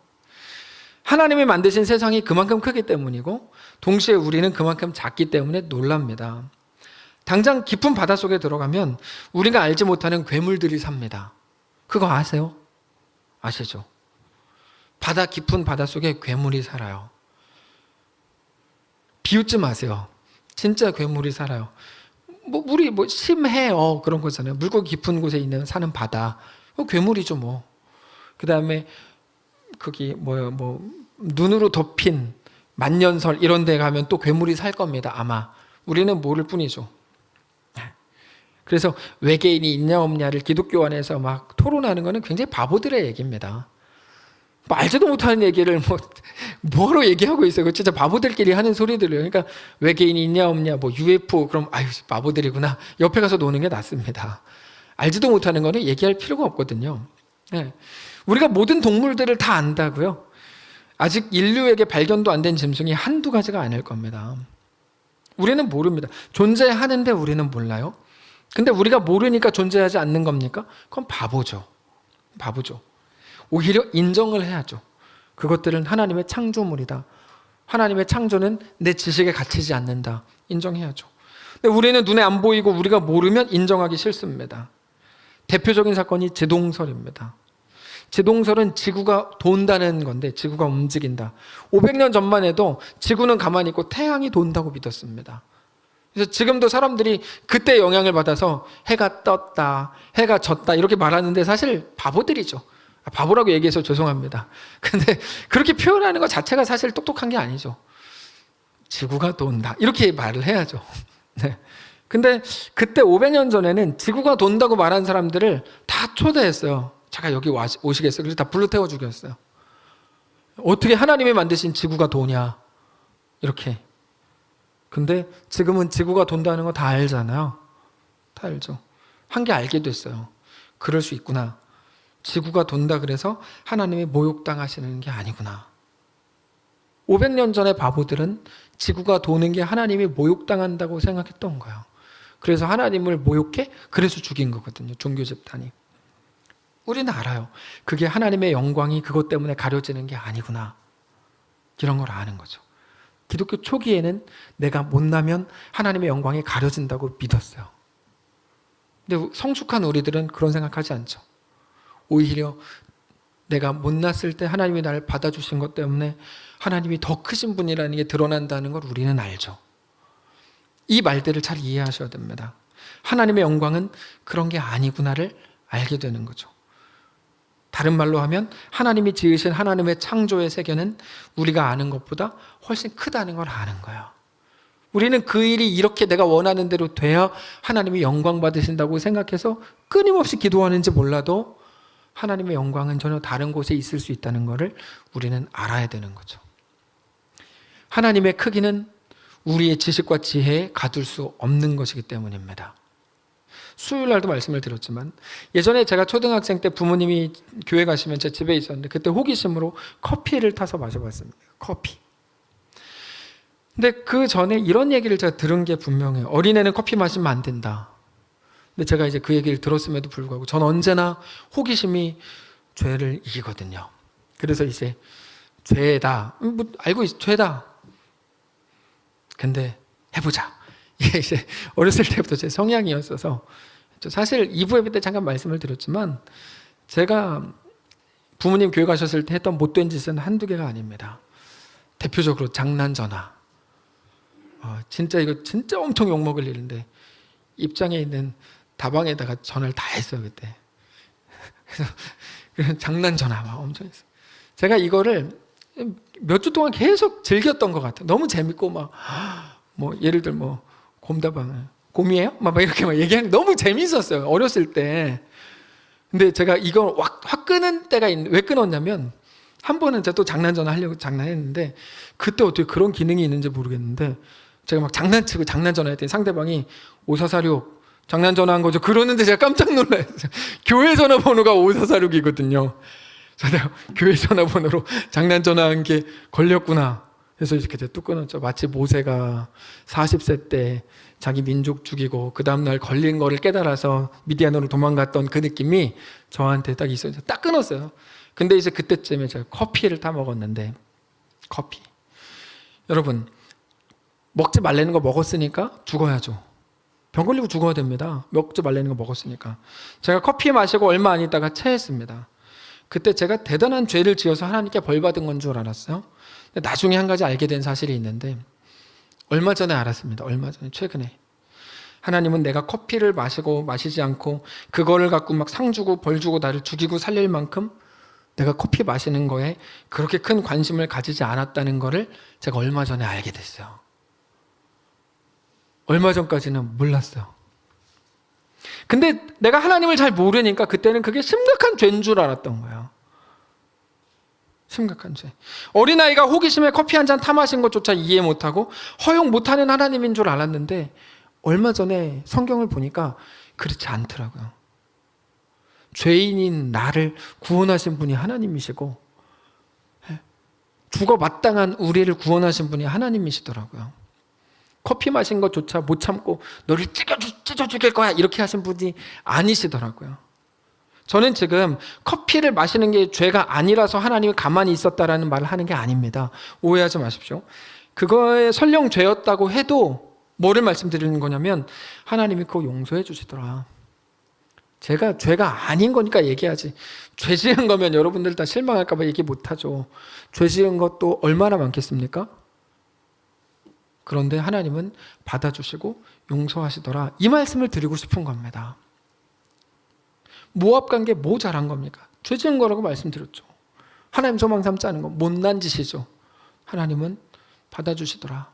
하나님이 만드신 세상이 그만큼 크기 때문이고 동시에 우리는 그만큼 작기 때문에 놀랍니다. 당장 깊은 바닷속에 들어가면 우리가 알지 못하는 괴물들이 삽니다. 그거 아세요? 아시죠? 깊은 바닷속에 괴물이 살아요. 비웃지 마세요. 진짜 괴물이 살아요. 물이 심해요. 그런 거잖아요. 물고기 깊은 곳에 사는 바다. 괴물이죠, 뭐. 그 다음에 거기 눈으로 덮인 만년설 이런 데 가면 또 괴물이 살 겁니다. 아마. 우리는 모를 뿐이죠. 그래서 외계인이 있냐 없냐를 기독교 안에서 막 토론하는 거는 굉장히 바보들의 얘기입니다. 알지도 못하는 얘기를 뭐로 얘기하고 있어요. 진짜 바보들끼리 하는 소리들이에요. 그러니까 외계인이 있냐 없냐, UFO, 그럼 아유 바보들이구나. 옆에 가서 노는 게 낫습니다. 알지도 못하는 거는 얘기할 필요가 없거든요. 네. 우리가 모든 동물들을 다 안다고요? 아직 인류에게 발견도 안 된 짐승이 한두 가지가 아닐 겁니다. 우리는 모릅니다. 존재하는데 우리는 몰라요. 근데 우리가 모르니까 존재하지 않는 겁니까? 그건 바보죠. 오히려 인정을 해야죠. 그것들은 하나님의 창조물이다. 하나님의 창조는 내 지식에 갇히지 않는다. 인정해야죠. 근데 우리는 눈에 안 보이고 우리가 모르면 인정하기 싫습니다. 대표적인 사건이 제동설입니다. 제동설은 지구가 돈다는 건데, 지구가 움직인다. 500년 전만 해도 지구는 가만히 있고 태양이 돈다고 믿었습니다. 그래서 지금도 사람들이 그때 영향을 받아서 해가 떴다, 해가 졌다 이렇게 말하는데 사실 바보들이죠. 바보라고 얘기해서 죄송합니다. 근데 그렇게 표현하는 것 자체가 사실 똑똑한 게 아니죠. 지구가 돈다 이렇게 말을 해야죠. 네. 근데 그때 500년 전에는 지구가 돈다고 말한 사람들을 다 초대했어요. 잠깐 여기 오시겠어요? 그래서 다 불러 태워 죽였어요. 어떻게 하나님이 만드신 지구가 도냐 이렇게. 근데 지금은 지구가 돈다는 거 다 알잖아요. 다 알죠. 한 게 알게 됐어요. 그럴 수 있구나. 지구가 돈다 그래서 하나님이 모욕당하시는 게 아니구나. 500년 전의 바보들은 지구가 도는 게 하나님이 모욕당한다고 생각했던 거예요. 그래서 하나님을 모욕해? 그래서 죽인 거거든요. 종교 집단이. 우리는 알아요. 그게 하나님의 영광이 그것 때문에 가려지는 게 아니구나. 이런 걸 아는 거죠. 기독교 초기에는 내가 못나면 하나님의 영광이 가려진다고 믿었어요. 근데 성숙한 우리들은 그런 생각하지 않죠. 오히려 내가 못났을 때 하나님이 나를 받아주신 것 때문에 하나님이 더 크신 분이라는 게 드러난다는 걸 우리는 알죠. 이 말들을 잘 이해하셔야 됩니다. 하나님의 영광은 그런 게 아니구나를 알게 되는 거죠. 다른 말로 하면 하나님이 지으신 하나님의 창조의 세계는 우리가 아는 것보다 훨씬 크다는 걸 아는 거예요. 우리는 그 일이 이렇게 내가 원하는 대로 돼야 하나님이 영광 받으신다고 생각해서 끊임없이 기도하는지 몰라도 하나님의 영광은 전혀 다른 곳에 있을 수 있다는 것을 우리는 알아야 되는 거죠. 하나님의 크기는 우리의 지식과 지혜에 가둘 수 없는 것이기 때문입니다. 수요일 날도 말씀을 드렸지만 예전에 제가 초등학생 때 부모님이 교회 가시면 제 집에 있었는데 그때 호기심으로 커피를 타서 마셔봤습니다. 커피. 근데 그 전에 이런 얘기를 제가 들은 게 분명해요. 어린애는 커피 마시면 안 된다. 근데 제가 이제 그 얘기를 들었음에도 불구하고 전 언제나 호기심이 죄를 이기거든요. 그래서 이제 죄다, 뭐 알고 있어, 죄다. 근데 해보자. 이게 이제 어렸을 때부터 제 성향이었어서 사실 2부 예배 때 잠깐 말씀을 드렸지만 제가 부모님 교회 가셨을 때 했던 못된 짓은 한두 개가 아닙니다. 대표적으로 장난 전화. 진짜 이거 진짜 엄청 욕먹을 일인데 입장에 있는 다방에다가 전화를 다 했어요 그때. 그래서 장난 전화 막 엄청 했어요. 제가 이거를 몇 주 동안 계속 즐겼던 것 같아요. 너무 재밌고 막 뭐 예를 들어 뭐 곰다방 곰이에요? 막 이렇게 막 얘기하는 게 너무 재밌었어요 어렸을 때. 근데 제가 이걸 확 끄는 때가 있는데 왜 끊었냐면 한 번은 제가 또 장난 전화 하려고 장난했는데 그때 어떻게 그런 기능이 있는지 모르겠는데 제가 막 장난치고 장난 전화했더니 상대방이 5446 장난 전화한 거죠. 그러는데 제가 깜짝 놀랐어요. 교회 전화번호가 5446이거든요. 그래서 내가 교회 전화번호로 장난 전화한 게 걸렸구나. 그래서 이렇게 뚝 끊었죠. 마치 모세가 40세 때 자기 민족 죽이고 그 다음날 걸린 거를 깨달아서 미디안으로 도망갔던 그 느낌이 저한테 딱 있어요. 딱 끊었어요. 근데 이제 그때쯤에 제가 커피를 타 먹었는데 커피. 여러분 먹지 말라는 거 먹었으니까 죽어야죠. 병 걸리고 죽어야 됩니다. 먹지 말라는 거 먹었으니까. 제가 커피 마시고 얼마 안 있다가 체했습니다. 그때 제가 대단한 죄를 지어서 하나님께 벌 받은 건 줄 알았어요. 나중에 한 가지 알게 된 사실이 있는데 얼마 전에 알았습니다. 얼마 전에 최근에 하나님은 내가 커피를 마시고 마시지 않고 그거를 갖고 막 상 주고 벌 주고 나를 죽이고 살릴 만큼 내가 커피 마시는 거에 그렇게 큰 관심을 가지지 않았다는 거를 제가 얼마 전에 알게 됐어요. 얼마 전까지는 몰랐어요. 근데 내가 하나님을 잘 모르니까 그때는 그게 심각한 죄인 줄 알았던 거예요. 심각한 죄. 어린아이가 호기심에 커피 한 잔 타 마신 것조차 이해 못하고 허용 못하는 하나님인 줄 알았는데 얼마 전에 성경을 보니까 그렇지 않더라고요. 죄인인 나를 구원하신 분이 하나님이시고 죽어 마땅한 우리를 구원하신 분이 하나님이시더라고요. 커피 마신 것조차 못 참고 너를 찢어 죽일 거야 이렇게 하신 분이 아니시더라고요. 저는 지금 커피를 마시는 게 죄가 아니라서 하나님이 가만히 있었다라는 말을 하는 게 아닙니다. 오해하지 마십시오. 그거에 설령 죄였다고 해도 뭐를 말씀드리는 거냐면 하나님이 그거 용서해 주시더라. 제가 죄가 아닌 거니까 얘기하지. 죄 지은 거면 여러분들 다 실망할까 봐 얘기 못하죠. 죄 지은 것도 얼마나 많겠습니까? 그런데 하나님은 받아주시고 용서하시더라. 이 말씀을 드리고 싶은 겁니다. 모압 관계 뭐 잘한 겁니까? 죄 지은 거라고 말씀드렸죠. 하나님 소망 삼지 않은 거 못난 짓이죠. 하나님은 받아주시더라.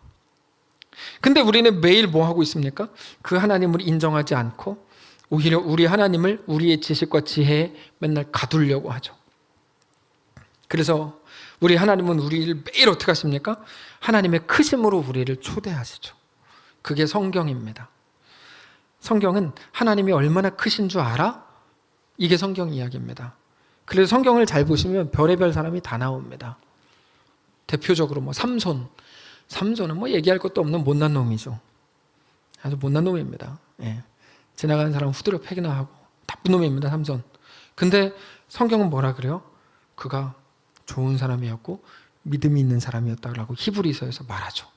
근데 우리는 매일 뭐 하고 있습니까? 그 하나님을 인정하지 않고 오히려 우리 하나님을 우리의 지식과 지혜에 맨날 가두려고 하죠. 그래서 우리 하나님은 우리를 매일 어떻게 하십니까? 하나님의 크심으로 우리를 초대하시죠. 그게 성경입니다. 성경은 하나님이 얼마나 크신 줄 알아? 이게 성경 이야기입니다. 그래서 성경을 잘 보시면 별의별 사람이 다 나옵니다. 대표적으로 뭐 삼손은 뭐 얘기할 것도 없는 못난 놈이죠. 아주 못난 놈입니다. 예. 지나가는 사람 후드려 패기나 하고 나쁜 놈입니다. 삼손. 근데 성경은 뭐라 그래요? 그가 좋은 사람이었고 믿음이 있는 사람이었다라고 히브리서에서 말하죠.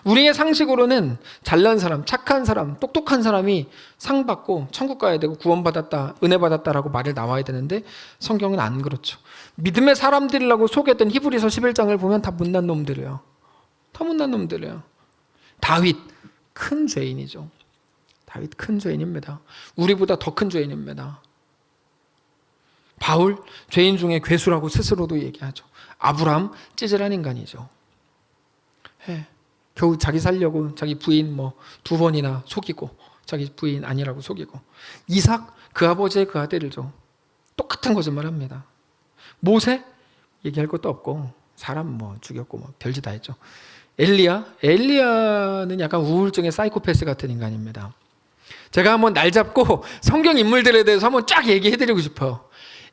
우리의 상식으로는 잘난 사람, 착한 사람, 똑똑한 사람이 상 받고 천국 가야 되고 구원받았다, 은혜 받았다라고 말이 나와야 되는데 성경은 안 그렇죠. 믿음의 사람들이라고 소개했던 히브리서 11장을 보면 다 못난 놈들이에요. 다 못난 놈들이에요. 다윗, 큰 죄인이죠. 다윗 큰 죄인입니다. 우리보다 더 큰 죄인입니다. 바울, 죄인 중에 괴수라고 스스로도 얘기하죠. 아브라함, 찌질한 인간이죠. 겨우 자기 살려고 자기 부인 뭐 2번이나 속이고 자기 부인 아니라고 속이고 이삭, 그 아버지의 그 아들이죠. 똑같은 거짓말합니다. 모세, 얘기할 것도 없고 사람 뭐 죽였고 뭐 별짓 다 했죠. 엘리야는 약간 우울증의 사이코패스 같은 인간입니다. 제가 한번 날 잡고 성경 인물들에 대해서 한번 쫙 얘기해드리고 싶어요.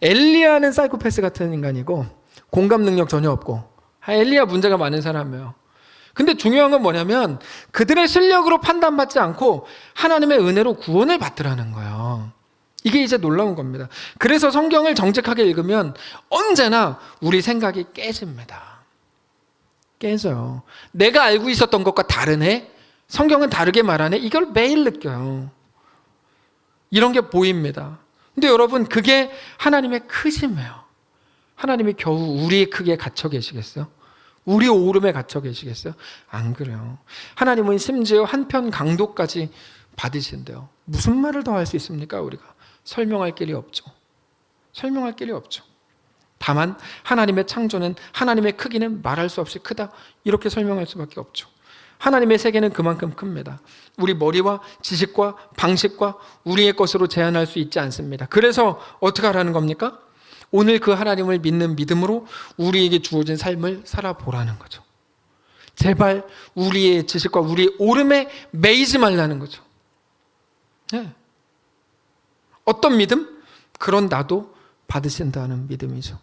엘리야는 사이코패스 같은 인간이고 공감 능력 전혀 없고 엘리야 문제가 많은 사람이에요. 근데 중요한 건 뭐냐면 그들의 실력으로 판단받지 않고 하나님의 은혜로 구원을 받더라는 거예요. 이게 이제 놀라운 겁니다. 그래서 성경을 정직하게 읽으면 언제나 우리 생각이 깨집니다. 깨져요. 내가 알고 있었던 것과 다르네? 성경은 다르게 말하네? 이걸 매일 느껴요. 이런 게 보입니다. 근데 여러분, 그게 하나님의 크심이에요. 하나님이 겨우 우리의 크기에 갇혀 계시겠어요? 우리 오름에 갇혀 계시겠어요? 안 그래요. 하나님은 심지어 한편 강도까지 받으신대요. 무슨 말을 더 할 수 있습니까? 우리가 설명할 길이 없죠. 설명할 길이 없죠. 다만 하나님의 창조는, 하나님의 크기는 말할 수 없이 크다, 이렇게 설명할 수밖에 없죠. 하나님의 세계는 그만큼 큽니다. 우리 머리와 지식과 방식과 우리의 것으로 제한할 수 있지 않습니다. 그래서 어떻게 하라는 겁니까? 오늘 그 하나님을 믿는 믿음으로 우리에게 주어진 삶을 살아보라는 거죠. 제발 우리의 지식과 우리의 오름에 매이지 말라는 거죠. 네. 어떤 믿음? 그런 나도 받으신다는 믿음이죠.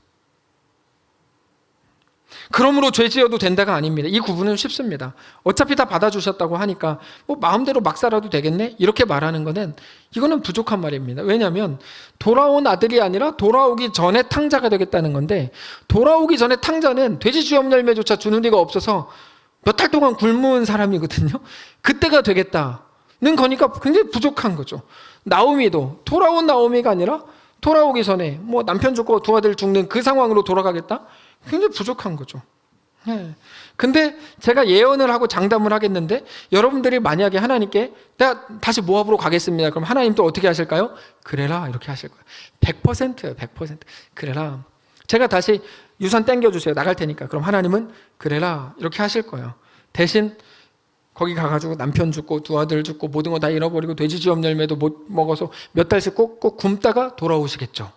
그러므로 죄 지어도 된다가 아닙니다. 이 구분은 쉽습니다. 어차피 다 받아주셨다고 하니까 뭐 마음대로 막 살아도 되겠네? 이렇게 말하는 거는, 이거는 부족한 말입니다. 왜냐하면 돌아온 아들이 아니라 돌아오기 전에 탕자가 되겠다는 건데, 돌아오기 전에 탕자는 돼지 주염 열매조차 주는 데가 없어서 몇 달 동안 굶은 사람이거든요. 그때가 되겠다는 거니까 굉장히 부족한 거죠. 나오미도 돌아온 나오미가 아니라 돌아오기 전에 뭐 남편 죽고 두 아들 죽는 그 상황으로 돌아가겠다? 굉장히 부족한 거죠. 네. 근데 제가 예언을 하고 장담을 하겠는데, 여러분들이 만약에 하나님께 내가 다시 모압으로 가겠습니다, 그럼 하나님 또 어떻게 하실까요? 그래라, 이렇게 하실 거예요. 100%예요. 100%. 그래라. 제가 다시 유산 땡겨주세요, 나갈 테니까. 그럼 하나님은 그래라, 이렇게 하실 거예요. 대신 거기 가가지고 남편 죽고 두 아들 죽고 모든 거 다 잃어버리고 돼지 주염 열매도 못 먹어서 몇 달씩 꼭 굶다가 돌아오시겠죠.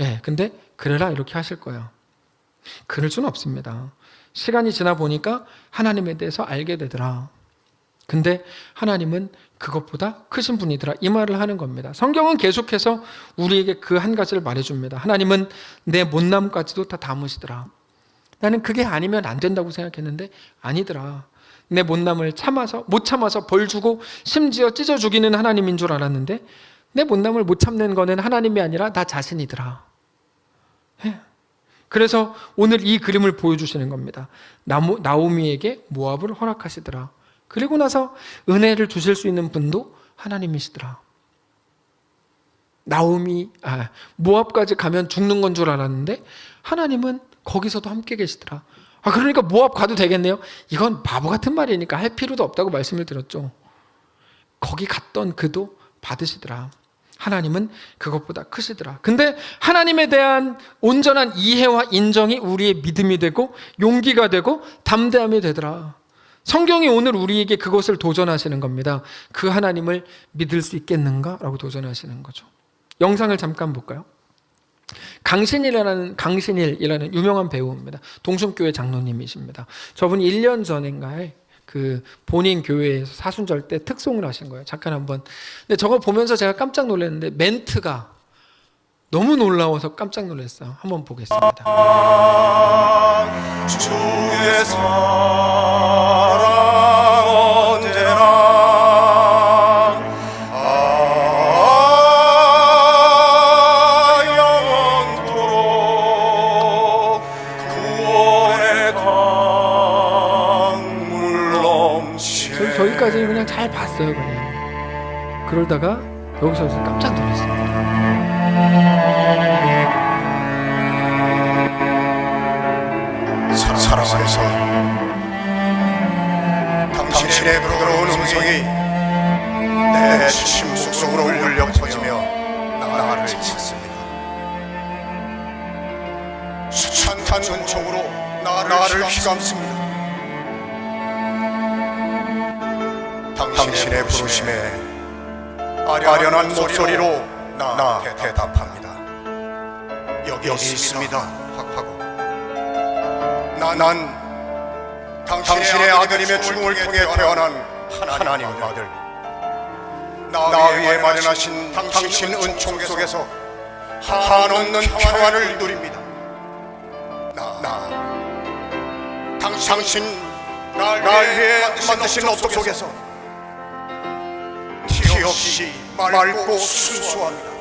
예, 근데 그래라, 이렇게 하실 거예요. 그럴 수는 없습니다. 시간이 지나 보니까 하나님에 대해서 알게 되더라. 근데 하나님은 그것보다 크신 분이더라, 이 말을 하는 겁니다. 성경은 계속해서 우리에게 그 한 가지를 말해줍니다. 하나님은 내 못남까지도 다 담으시더라. 나는 그게 아니면 안 된다고 생각했는데 아니더라. 내 못남을 못 참아서 벌 주고 심지어 찢어 죽이는 하나님인 줄 알았는데, 내 못남을 못 참는 거는 하나님이 아니라 나 자신이더라. 그래서 오늘 이 그림을 보여주시는 겁니다. 나오미에게 모압을 허락하시더라. 그리고 나서 은혜를 주실 수 있는 분도 하나님이시더라. 모압까지 가면 죽는 건 줄 알았는데 하나님은 거기서도 함께 계시더라. 그러니까 모압 가도 되겠네요. 이건 바보 같은 말이니까 할 필요도 없다고 말씀을 드렸죠. 거기 갔던 그도 받으시더라. 하나님은 그것보다 크시더라. 근데 하나님에 대한 온전한 이해와 인정이 우리의 믿음이 되고 용기가 되고 담대함이 되더라. 성경이 오늘 우리에게 그것을 도전하시는 겁니다. 그 하나님을 믿을 수 있겠는가? 라고 도전하시는 거죠. 영상을 잠깐 볼까요? 강신일이라는 유명한 배우입니다. 동sun교회 장로님이십니다. 저분이 1년 전인가에 그 본인 교회에서 사순절 때 특송을 하신 거예요. 잠깐 한번. 근데 저거 보면서 제가 깜짝 놀랐는데 멘트가 너무 놀라워서 깜짝 놀랐어요. 한번 보겠습니다. 주의 사랑 언제나 영원토록 구원의 강물 넘치네. 저기까지는 그냥 잘 봤어요. 그냥. 그러다가 여기서 깜짝 놀랐어요. 사랑 안에서 당신의 부드러운 음성이 내 침묵 속으로 울려 퍼지며 나를 찾습니다. 수찬탄 은총으로 나를 휘감습니다. 당신의 부르심에 아련한 목소리로 나 대답합니다. 여기 있습니다 하고, 난 당신의 아들임의 죽음을 통해 태어난 하나님의 아들, 나 위에 마련하신 당신 은총 속에서 한없는 평안을 누립니다. 당신 날 위해 만드신 업적 속에서 티 없이 맑고 순수합니다.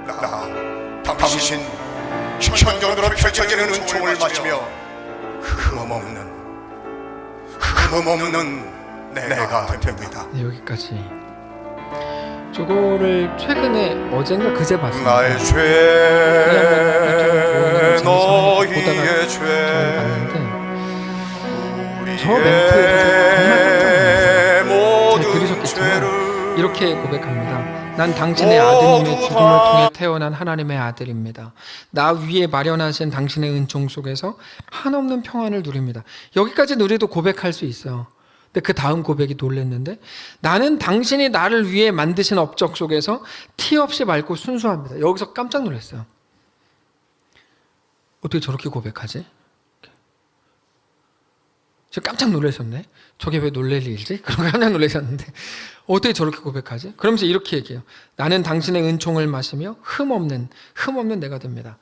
나 당신 현존으로 펼쳐지는 은총을 마시며 흠없는 내가 됩니다. 네, 여기까지. 저거를 최근에 어젠가 그제 봤습니다. 나의 죄 너희의 죄 저 멘트에서 정말 모든 들으셨겠지만 이렇게 고백합니다. 난 당신의 아드님의 죽음을 통해 태어난 하나님의 아들입니다. 나 위에 마련하신 당신의 은총 속에서 한없는 평안을 누립니다. 여기까지는 우리도 고백할 수 있어요. 근데 그 다음 고백이 놀랐는데, 나는 당신이 나를 위해 만드신 업적 속에서 티 없이 맑고 순수합니다. 여기서 깜짝 놀랐어요. 어떻게 저렇게 고백하지? 저 깜짝 놀라셨네. 저게 왜 놀랄 일이지? 그런 거 깜짝 놀라셨는데 어떻게 저렇게 고백하지? 그러면서 이렇게 얘기해요. 나는 당신의 은총을 마시며 흠없는 내가 됩니다.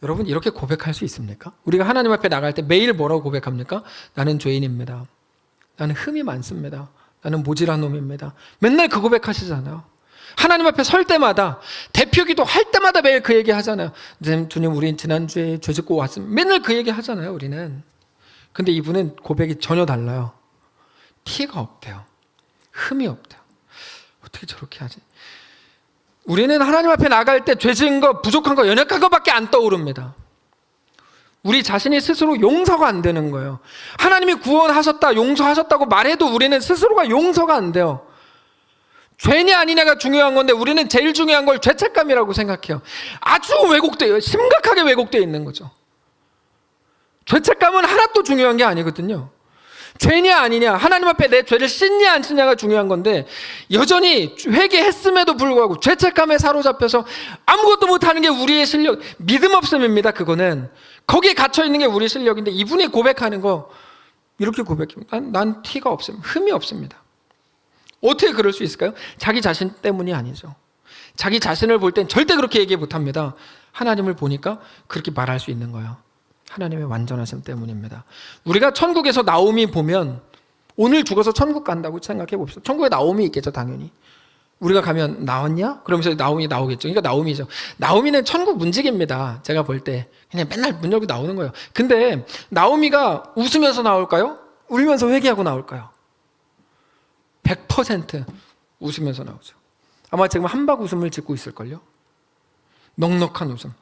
여러분, 이렇게 고백할 수 있습니까? 우리가 하나님 앞에 나갈 때 매일 뭐라고 고백합니까? 나는 죄인입니다. 나는 흠이 많습니다. 나는 모질한 놈입니다. 맨날 그 고백하시잖아요. 하나님 앞에 설 때마다, 대표기도 할 때마다 매일 그 얘기 하잖아요. 주님, 우린 지난주에 죄 짓고 왔습니다. 맨날 그 얘기 하잖아요, 우리는. 근데 이분은 고백이 전혀 달라요. 티가 없대요. 흠이 없대요. 어떻게 저렇게 하지? 우리는 하나님 앞에 나갈 때 죄 지은 거, 부족한 거, 연약한 거밖에 안 떠오릅니다. 우리 자신이 스스로 용서가 안 되는 거예요. 하나님이 구원하셨다, 용서하셨다고 말해도 우리는 스스로가 용서가 안 돼요. 죄냐 아니냐가 중요한 건데 우리는 제일 중요한 걸 죄책감이라고 생각해요. 아주 왜곡돼요. 심각하게 왜곡되어 있는 거죠. 죄책감은 하나도 중요한 게 아니거든요. 죄냐 아니냐, 하나님 앞에 내 죄를 씻냐 안 씻냐가 중요한 건데, 여전히 회개했음에도 불구하고 죄책감에 사로잡혀서 아무것도 못하는 게 우리의 실력, 믿음 없음입니다. 그거는 거기에 갇혀있는 게 우리의 실력인데, 이분이 고백하는 거 이렇게 고백합니다. 난 티가 없습니다. 흠이 없습니다. 어떻게 그럴 수 있을까요? 자기 자신 때문이 아니죠. 자기 자신을 볼 땐 절대 그렇게 얘기 못합니다. 하나님을 보니까 그렇게 말할 수 있는 거예요. 하나님의 완전하심 때문입니다. 우리가 천국에서 나오미 보면, 오늘 죽어서 천국 간다고 생각해 봅시다. 천국에 나오미 있겠죠, 당연히. 우리가 가면 나왔냐? 그러면서 나오미 나오겠죠. 그러니까 나오미죠. 나오미는 천국 문직입니다. 제가 볼 때 그냥 맨날 문 열고 나오는 거예요. 근데 나오미가 웃으면서 나올까요? 울면서 회개하고 나올까요? 100% 웃으면서 나오죠. 아마 지금 한박 웃음을 짓고 있을걸요. 넉넉한 웃음.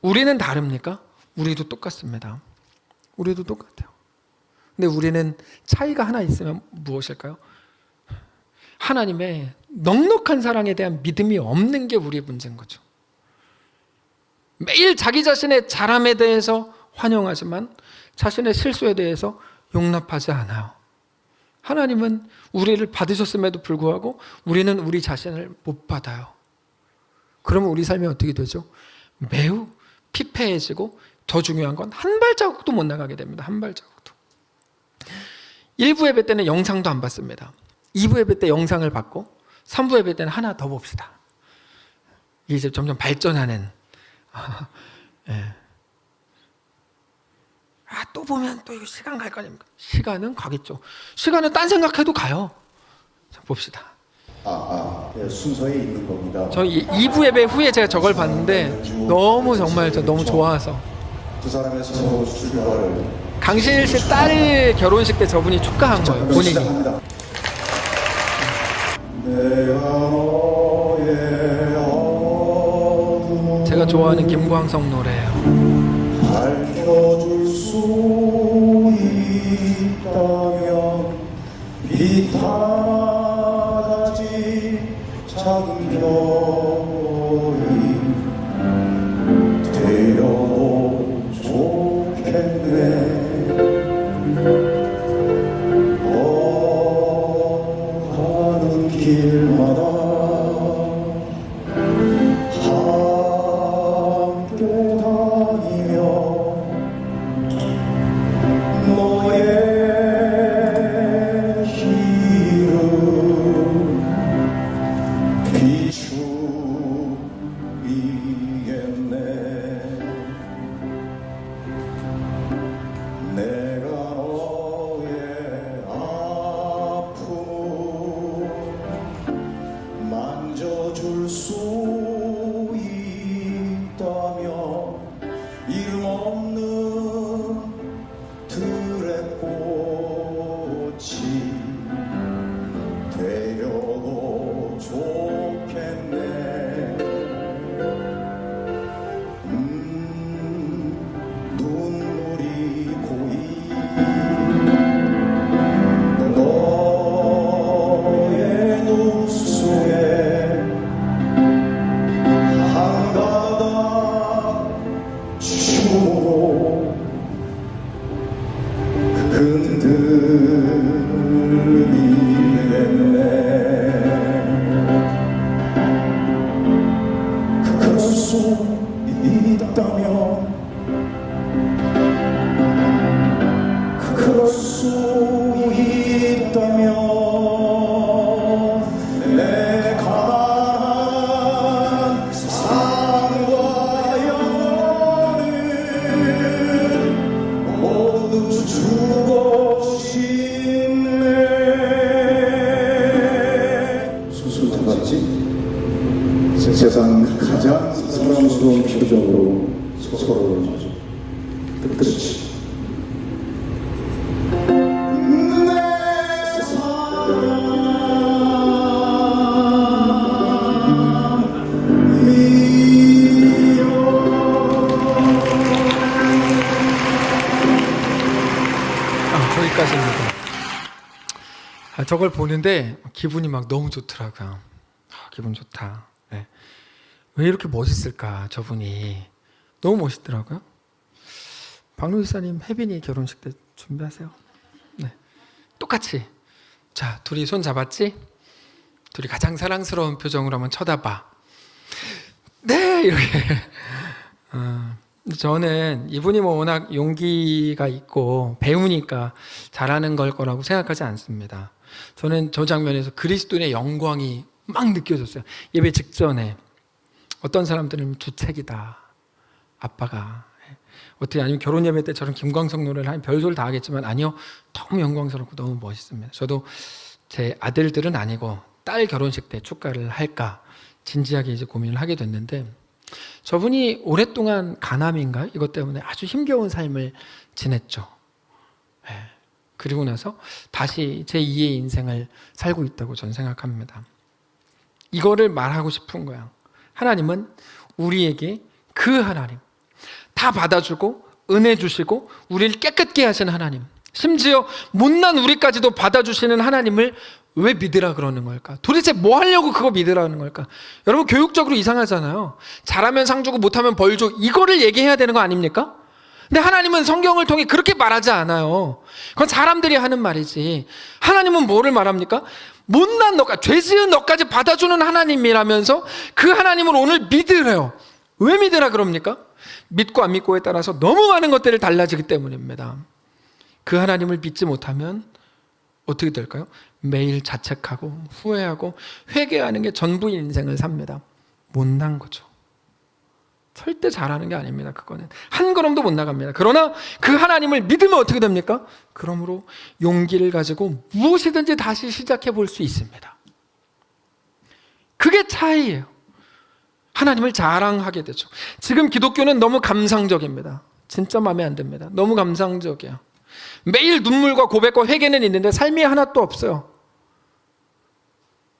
우리는 다릅니까? 우리도 똑같습니다. 우리도 똑같아요. 근데 우리는 차이가 하나 있으면 무엇일까요? 하나님의 넉넉한 사랑에 대한 믿음이 없는 게 우리의 문제인 거죠. 매일 자기 자신의 잘함에 대해서 환영하지만 자신의 실수에 대해서 용납하지 않아요. 하나님은 우리를 받으셨음에도 불구하고 우리는 우리 자신을 못 받아요. 그러면 우리 삶이 어떻게 되죠? 매우 피폐해지고, 더 중요한 건 한 발자국도 못 나가게 됩니다. 한 발자국도. 1부 예배 때는 영상도 안 봤습니다. 2부 예배 때 영상을 봤고, 3부 예배 때는 하나 더 봅시다. 이제 점점 발전하는. 예. 또 보면 또 이거 시간 갈 거 아닙니까? 시간은 가겠죠. 시간은 딴 생각해도 가요. 자, 봅시다. 예, 순서에 있는 겁니다. 저 2부 예배 후에 제가 저걸 봤는데 너무 정말 너무 좋아서. 두 사람의 서로 출발을 강신일 씨 딸 결혼식 때 저분이 축가한 거예요, 본인이. 시작합니다. 내가 너의 어둠 제가 좋아하는 김광석 노래예요. 밝혀줄 수 있다면 빛 하나같이 작은 별이 되어도 좋겠네. 가는 길마다 함께 다니며 너의 길을 비추이겠네. 내 세상 가장 사랑스러운 표정으로 서로를 뜻뜻이 저기까지입니다. 저걸 보는데 기분이 막 너무 좋더라고요. 기분 좋다. 네. 왜 이렇게 멋있을까 저분이. 너무 멋있더라고요. 박노 지사님 혜빈이 결혼식 때 준비하세요. 네. 똑같이. 자, 둘이 손 잡았지? 둘이 가장 사랑스러운 표정으로 한번 쳐다봐. 네, 이렇게. 저는 이분이 뭐 워낙 용기가 있고 배우니까 잘하는 걸 거라고 생각하지 않습니다. 저는 저 장면에서 그리스도인의 영광이 막 느껴졌어요. 예배 직전에 어떤 사람들은 주책이다, 아빠가 어떻게, 아니면 결혼 예배 때 저런 김광석 노래를 하면 별소리 다 하겠지만 아니요, 너무 영광스럽고 너무 멋있습니다. 저도 제 아들들은 아니고 딸 결혼식 때 축가를 할까 진지하게 이제 고민을 하게 됐는데, 저분이 오랫동안 간암인가 이것 때문에 아주 힘겨운 삶을 지냈죠. 그리고 나서 다시 제2의 인생을 살고 있다고 저는 생각합니다. 이거를 말하고 싶은 거야. 하나님은 우리에게 그 하나님, 다 받아주고 은혜 주시고 우리를 깨끗게 하시는 하나님, 심지어 못난 우리까지도 받아주시는 하나님을 왜 믿으라 그러는 걸까? 도대체 뭐 하려고 그거 믿으라는 걸까? 여러분, 교육적으로 이상하잖아요. 잘하면 상 주고 못하면 벌 줘, 이거를 얘기해야 되는 거 아닙니까? 근데 하나님은 성경을 통해 그렇게 말하지 않아요. 그건 사람들이 하는 말이지. 하나님은 뭐를 말합니까? 못난 너까지, 죄 지은 너까지 받아주는 하나님이라면서 그 하나님을 오늘 믿으래요. 왜 믿으라 그럽니까? 믿고 안 믿고에 따라서 너무 많은 것들이 달라지기 때문입니다. 그 하나님을 믿지 못하면 어떻게 될까요? 매일 자책하고 후회하고 회개하는 게 전부인 인생을 삽니다. 못난 거죠. 절대 잘하는 게 아닙니다. 그거는 한 걸음도 못 나갑니다. 그러나 그 하나님을 믿으면 어떻게 됩니까? 그러므로 용기를 가지고 무엇이든지 다시 시작해 볼 수 있습니다. 그게 차이예요. 하나님을 자랑하게 되죠. 지금 기독교는 너무 감상적입니다. 진짜 마음에 안 듭니다. 너무 감상적이에요. 매일 눈물과 고백과 회개는 있는데 삶이 하나도 없어요.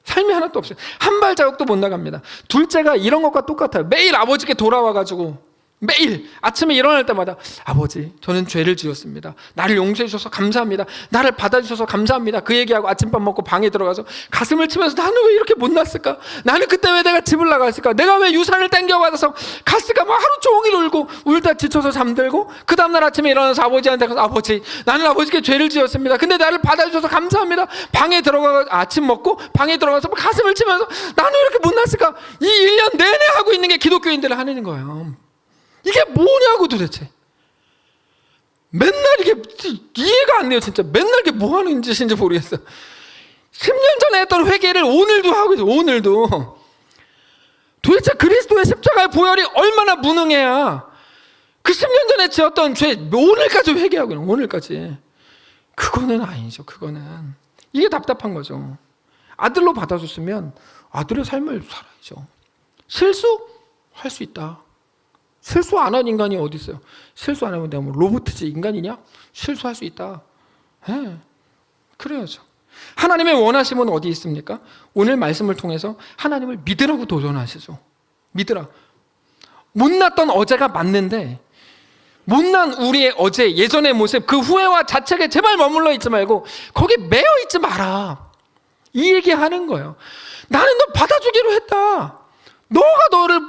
삶이 하나도 없어요. 한 발자국도 못 나갑니다. 둘째가 이런 것과 똑같아요. 매일 아버지께 돌아와가지고 매일 아침에 일어날 때마다 아버지, 저는 죄를 지었습니다. 나를 용서해 주셔서 감사합니다. 나를 받아주셔서 감사합니다. 그 얘기하고 아침밥 먹고 방에 들어가서 가슴을 치면서 나는 왜 이렇게 못났을까? 나는 그때 왜 내가 집을 나갔을까? 내가 왜 유산을 땡겨받아서 갔을까? 막 하루 종일 울고 울다 지쳐서 잠들고 그 다음날 아침에 일어나서 아버지한테 가서 아버지, 나는 아버지께 죄를 지었습니다. 근데 나를 받아주셔서 감사합니다. 방에 들어가 아침 먹고 방에 들어가서 막 가슴을 치면서 나는 왜 이렇게 못났을까? 이 1년 내내 하고 있는 게 기독교인들을 하는 거예요. 이게 뭐냐고 도대체. 맨날 이게 이해가 안 돼요. 진짜 맨날 이게 뭐 하는 짓인지 모르겠어요. 10년 전에 했던 회개를 오늘도 하고 있어요. 오늘도. 도대체 그리스도의 십자가의 보혈이 얼마나 무능해야 그 10년 전에 지었던 죄 오늘까지 회개하고 있는, 오늘까지. 그거는 아니죠. 그거는. 이게 답답한 거죠. 아들로 받아줬으면 아들의 삶을 살아야죠. 실수할 수 있다. 실수 안 한 인간이 어디 있어요? 실수 안 하면 내가 뭐 로봇이지 인간이냐? 실수할 수 있다. 그래야죠. 하나님의 원하심은 어디 있습니까? 오늘 말씀을 통해서 하나님을 믿으라고 도전하시죠. 믿으라. 못났던 어제가 맞는데 못난 우리의 어제, 예전의 모습, 그 후회와 자책에 제발 머물러 있지 말고 거기에 매여 있지 마라. 이 얘기하는 거예요. 나는 너 받아주기로 했다. 너가 너를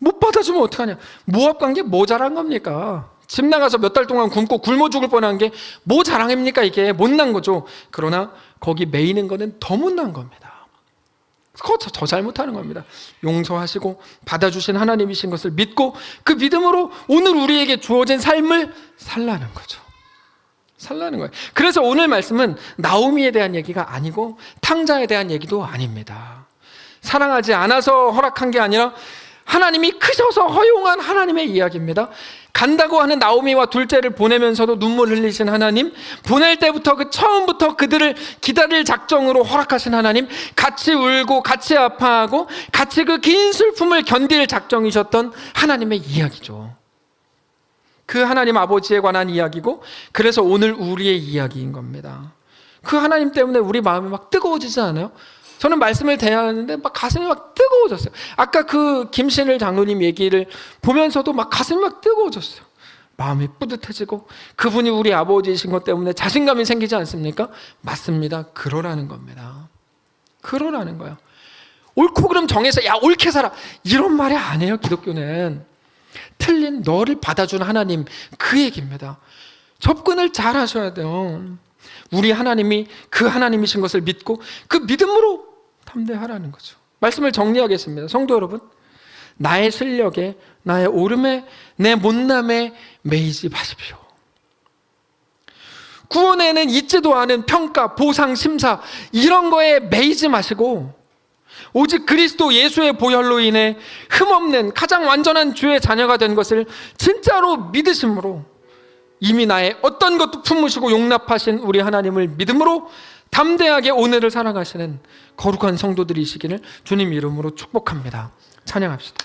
못 받아주면 어떡하냐. 모압관계 뭐 잘한 겁니까? 집 나가서 몇 달 동안 굶고 굶어 죽을 뻔한 게 뭐 자랑입니까? 이게 못난 거죠. 그러나 거기 매이는 거는 더 못난 겁니다. 그거 더 잘못하는 겁니다. 용서하시고 받아주신 하나님이신 것을 믿고 그 믿음으로 오늘 우리에게 주어진 삶을 살라는 거죠. 살라는 거예요. 그래서 오늘 말씀은 나오미에 대한 얘기가 아니고 탕자에 대한 얘기도 아닙니다. 사랑하지 않아서 허락한 게 아니라 하나님이 크셔서 허용한 하나님의 이야기입니다. 간다고 하는 나오미와 둘째를 보내면서도 눈물 흘리신 하나님, 보낼 때부터 처음부터 그들을 기다릴 작정으로 허락하신 하나님, 같이 울고 같이 아파하고 같이 그 긴 슬픔을 견딜 작정이셨던 하나님의 이야기죠. 그 하나님 아버지에 관한 이야기고, 그래서 오늘 우리의 이야기인 겁니다. 그 하나님 때문에 우리 마음이 막 뜨거워지지 않아요? 저는 말씀을 대하는데 막 가슴이 막 뜨거워졌어요. 아까 그 김신을 장로님 얘기를 보면서도 막 가슴이 막 뜨거워졌어요. 마음이 뿌듯해지고, 그분이 우리 아버지이신 것 때문에 자신감이 생기지 않습니까? 맞습니다. 그러라는 겁니다. 그러라는 거예요. 옳고 그름 정해서 야 옳게 살아, 이런 말이 아니에요. 기독교는 틀린 너를 받아준 하나님, 그 얘기입니다. 접근을 잘 하셔야 돼요. 우리 하나님이 그 하나님이신 것을 믿고 그 믿음으로 담대하라는 거죠. 말씀을 정리하겠습니다. 성도 여러분, 나의 실력에, 나의 오름에, 내 못남에 매이지 마십시오. 구원에는 있지도 않은 평가, 보상, 심사, 이런 거에 매이지 마시고 오직 그리스도 예수의 보혈로 인해 흠없는 가장 완전한 주의 자녀가 된 것을 진짜로 믿으심으로 이미 나의 어떤 것도 품으시고 용납하신 우리 하나님을 믿음으로 담대하게 오늘을 살아가시는 거룩한 성도들이시기를 주님 이름으로 축복합니다. 찬양합시다.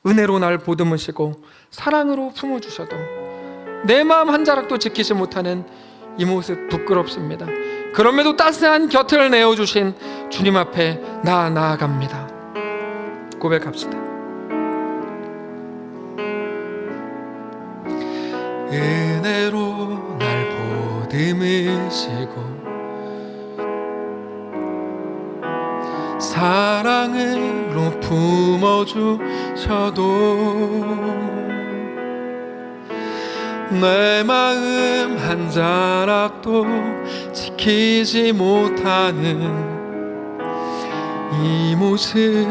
은혜로 날 보듬으시고 사랑으로 품어주셔도 내 마음 한 자락도 지키지 못하는 이 모습 부끄럽습니다. 그럼에도 따스한 곁을 내어주신 주님 앞에 나아갑니다. 고백합시다. 은혜로 날 보듬으시고 사랑으로 품어주셔도 내 마음 한 자락도 지키지 못하는 이 모습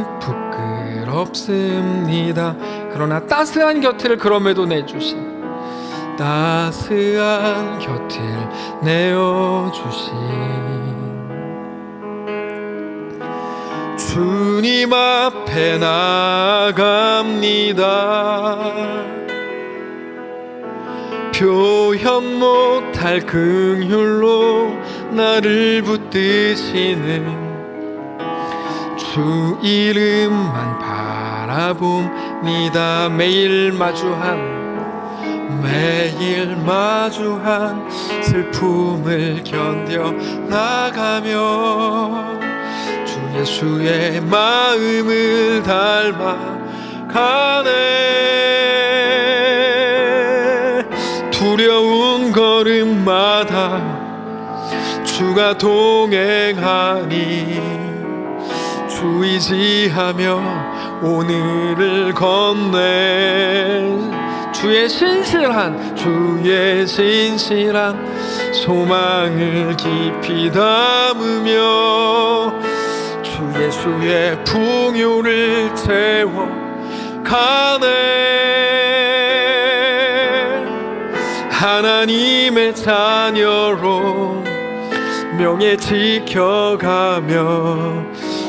부끄럽습니다. 그러나 따스한 곁을 그럼에도 내주신, 따스한 곁을 내어주신 주님 앞에 나아갑니다. 표현 못할 긍휼로 나를 붙드시는 주 이름만 바라봅니다. 매일 마주한 슬픔을 견뎌 나가며 주 예수의 마음을 닮아가네. 두려운 걸음마다 주가 동행하니 주 의지하며 오늘을 건네. 주의 신실한 소망을 깊이 담으며 주 예수의 풍요를 채워 가네. 하나님의 자녀로 명예 지켜가며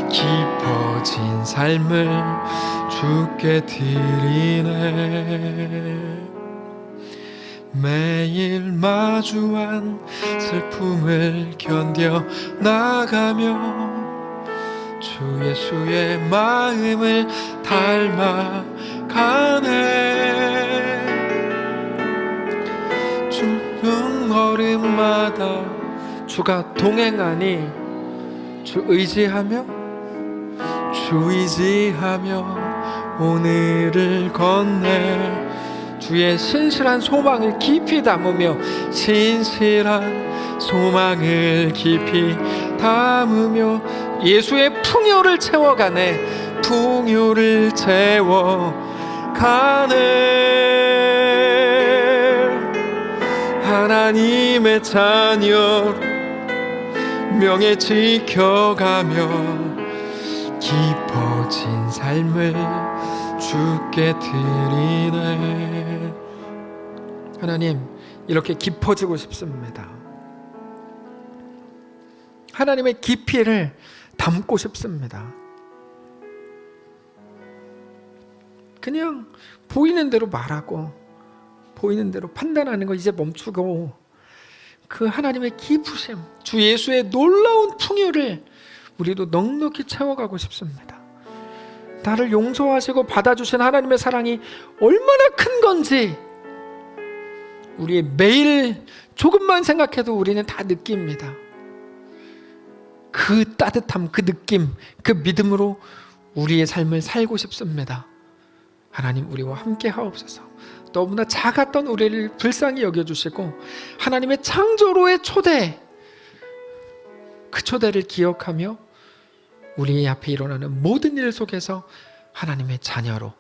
깊어진 삶을 주께 드리네. 매일 마주한 슬픔을 견뎌 나가며 주 예수의 마음을 닮아가네. 주는 걸음마다 주가 동행하니 주 의지하며 오늘을 건네. 주의 신실한 소망을 깊이 담으며 예수의 풍요를 채워가네. 풍요를 채워가네. 하나님의 자녀 명예 지켜가며 깊어진 삶을 주께 드리네. 하나님, 이렇게 깊어지고 싶습니다. 하나님의 깊이를 담고 싶습니다. 그냥 보이는 대로 말하고 보이는 대로 판단하는 거 이제 멈추고 그 하나님의 깊으심, 주 예수의 놀라운 풍요를 우리도 넉넉히 채워가고 싶습니다. 나를 용서하시고 받아주신 하나님의 사랑이 얼마나 큰 건지 우리의 매일 조금만 생각해도 우리는 다 느낍니다. 그 따뜻함, 그 느낌, 그 믿음으로 우리의 삶을 살고 싶습니다. 하나님 우리와 함께 하옵소서. 너무나 작았던 우리를 불쌍히 여겨주시고 하나님의 창조로의 초대, 그 초대를 기억하며 우리 앞에 일어나는 모든 일 속에서 하나님의 자녀로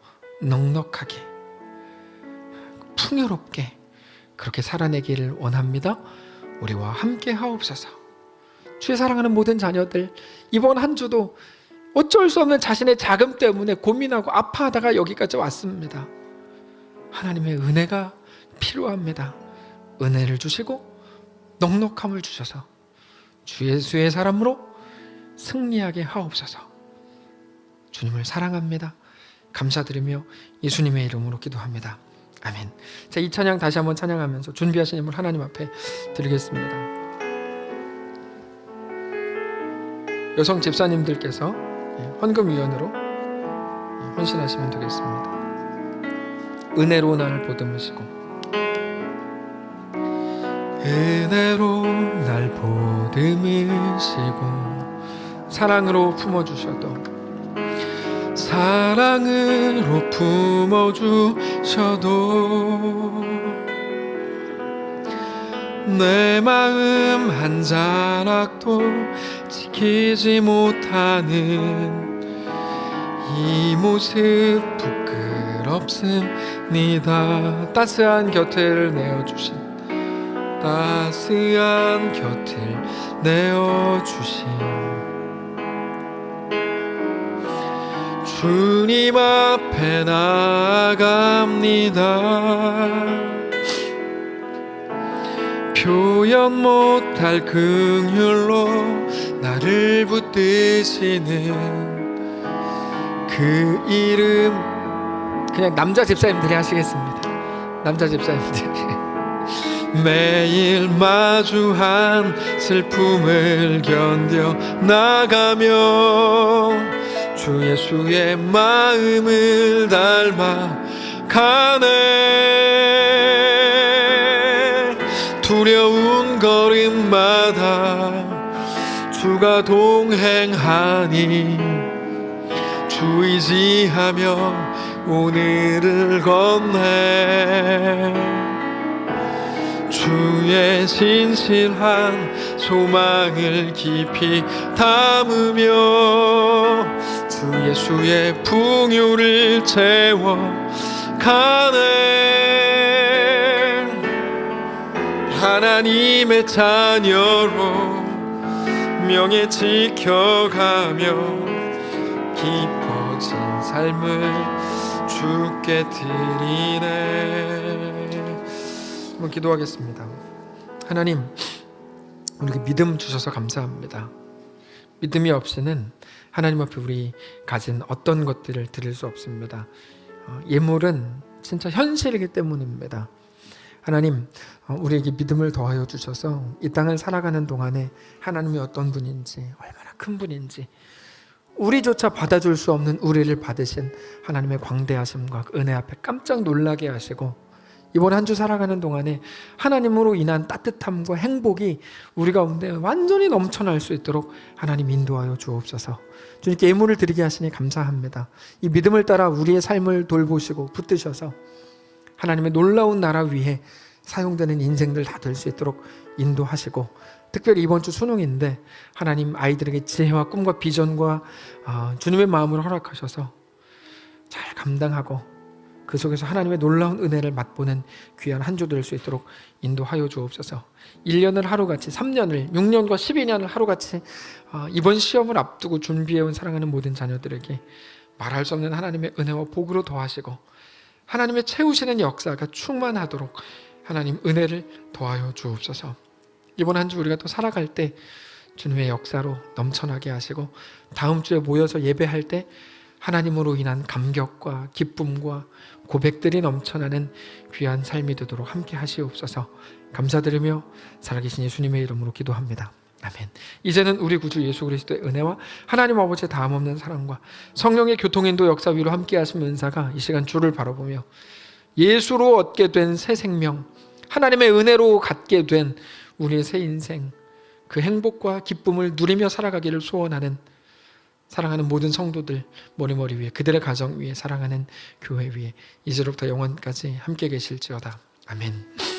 넉넉하게 풍요롭게 그렇게 살아내기를 원합니다. 우리와 함께 하옵소서. 주의 사랑하는 모든 자녀들, 이번 한 주도 어쩔 수 없는 자신의 자금 때문에 고민하고 아파하다가 여기까지 왔습니다. 하나님의 은혜가 필요합니다. 은혜를 주시고 넉넉함을 주셔서 주 예수의 사람으로 승리하게 하옵소서. 주님을 사랑합니다. 감사드리며 예수님의 이름으로 기도합니다. 아멘. 자, 이 찬양 다시 한번 찬양하면서 준비하신 힘을 하나님 앞에 드리겠습니다. 여성 집사님들께서 헌금위원으로 헌신하시면 되겠습니다. 은혜로 나를 보듬으시고 은혜로 날 보듬으시고 사랑으로 품어주셔도 사랑으로 품어주셔도 내 마음 한 자락도 지키지 못하는 이 모습 부끄럽습니다. 따스한 곁을 내어주신 따스한 곁을 내어주신 주님 앞에 나아갑니다. 표현 못할 긍휼로 나를 붙드시는 그 이름, 그냥 남자 집사님들이 하시겠습니다. 남자 집사님들이 매일 마주한 슬픔을 견뎌 나가며 주 예수의 마음을 닮아 가네. 두려운 걸음마다 주가 동행하니 주 의지하며 오늘을 건네. 주의 진실한 소망을 깊이 담으며 주 예수의 풍요를 채워 가네. 하나님의 자녀로 명예 지켜가며 깊어진 삶을 주께 드리네. 한번 기도하겠습니다. 하나님, 우리에게 믿음 주셔서 감사합니다. 믿음이 없이는 하나님 앞에 우리 가진 어떤 것들을 드릴 수 없습니다. 예물은 진짜 현실이기 때문입니다. 하나님, 우리에게 믿음을 더하여 주셔서 이 땅을 살아가는 동안에 하나님이 어떤 분인지, 얼마나 큰 분인지, 우리조차 받아줄 수 없는 우리를 받으신 하나님의 광대하심과 은혜 앞에 깜짝 놀라게 하시고, 이번 한 주 살아가는 동안에 하나님으로 인한 따뜻함과 행복이 우리 가운데 완전히 넘쳐날 수 있도록 하나님 인도하여 주옵소서. 주님께 예물을 드리게 하시니 감사합니다. 이 믿음을 따라 우리의 삶을 돌보시고 붙드셔서 하나님의 놀라운 나라 위에 사용되는 인생들 다 될 수 있도록 인도하시고, 특별히 이번 주 수능인데 하나님 아이들에게 지혜와 꿈과 비전과 주님의 마음을 허락하셔서 잘 감당하고 그 속에서 하나님의 놀라운 은혜를 맛보는 귀한 한 주 될 수 있도록 인도하여 주옵소서. 1년을 하루같이, 3년을, 6년과 12년을 하루같이 이번 시험을 앞두고 준비해온 사랑하는 모든 자녀들에게 말할 수 없는 하나님의 은혜와 복으로 더하시고 하나님의 채우시는 역사가 충만하도록 하나님 은혜를 더하여 주옵소서. 이번 한 주 우리가 또 살아갈 때 주님의 역사로 넘쳐나게 하시고 다음 주에 모여서 예배할 때 하나님으로 인한 감격과 기쁨과 고백들이 넘쳐나는 귀한 삶이 되도록 함께 하시옵소서. 감사드리며 살아계신 예수님의 이름으로 기도합니다. 아멘. 이제는 우리 구주 예수 그리스도의 은혜와 하나님 아버지의 다함없는 사랑과 성령의 교통인도 역사 위로 함께 하신 은사가 이 시간 주를 바라보며 예수로 얻게 된 새 생명, 하나님의 은혜로 갖게 된 우리의 새 인생, 그 행복과 기쁨을 누리며 살아가기를 소원하는 사랑하는 모든 성도들 머리머리 위에, 그들의 가정 위에, 사랑하는 교회 위에 이제로부터 영원까지 함께 계실지어다. 아멘.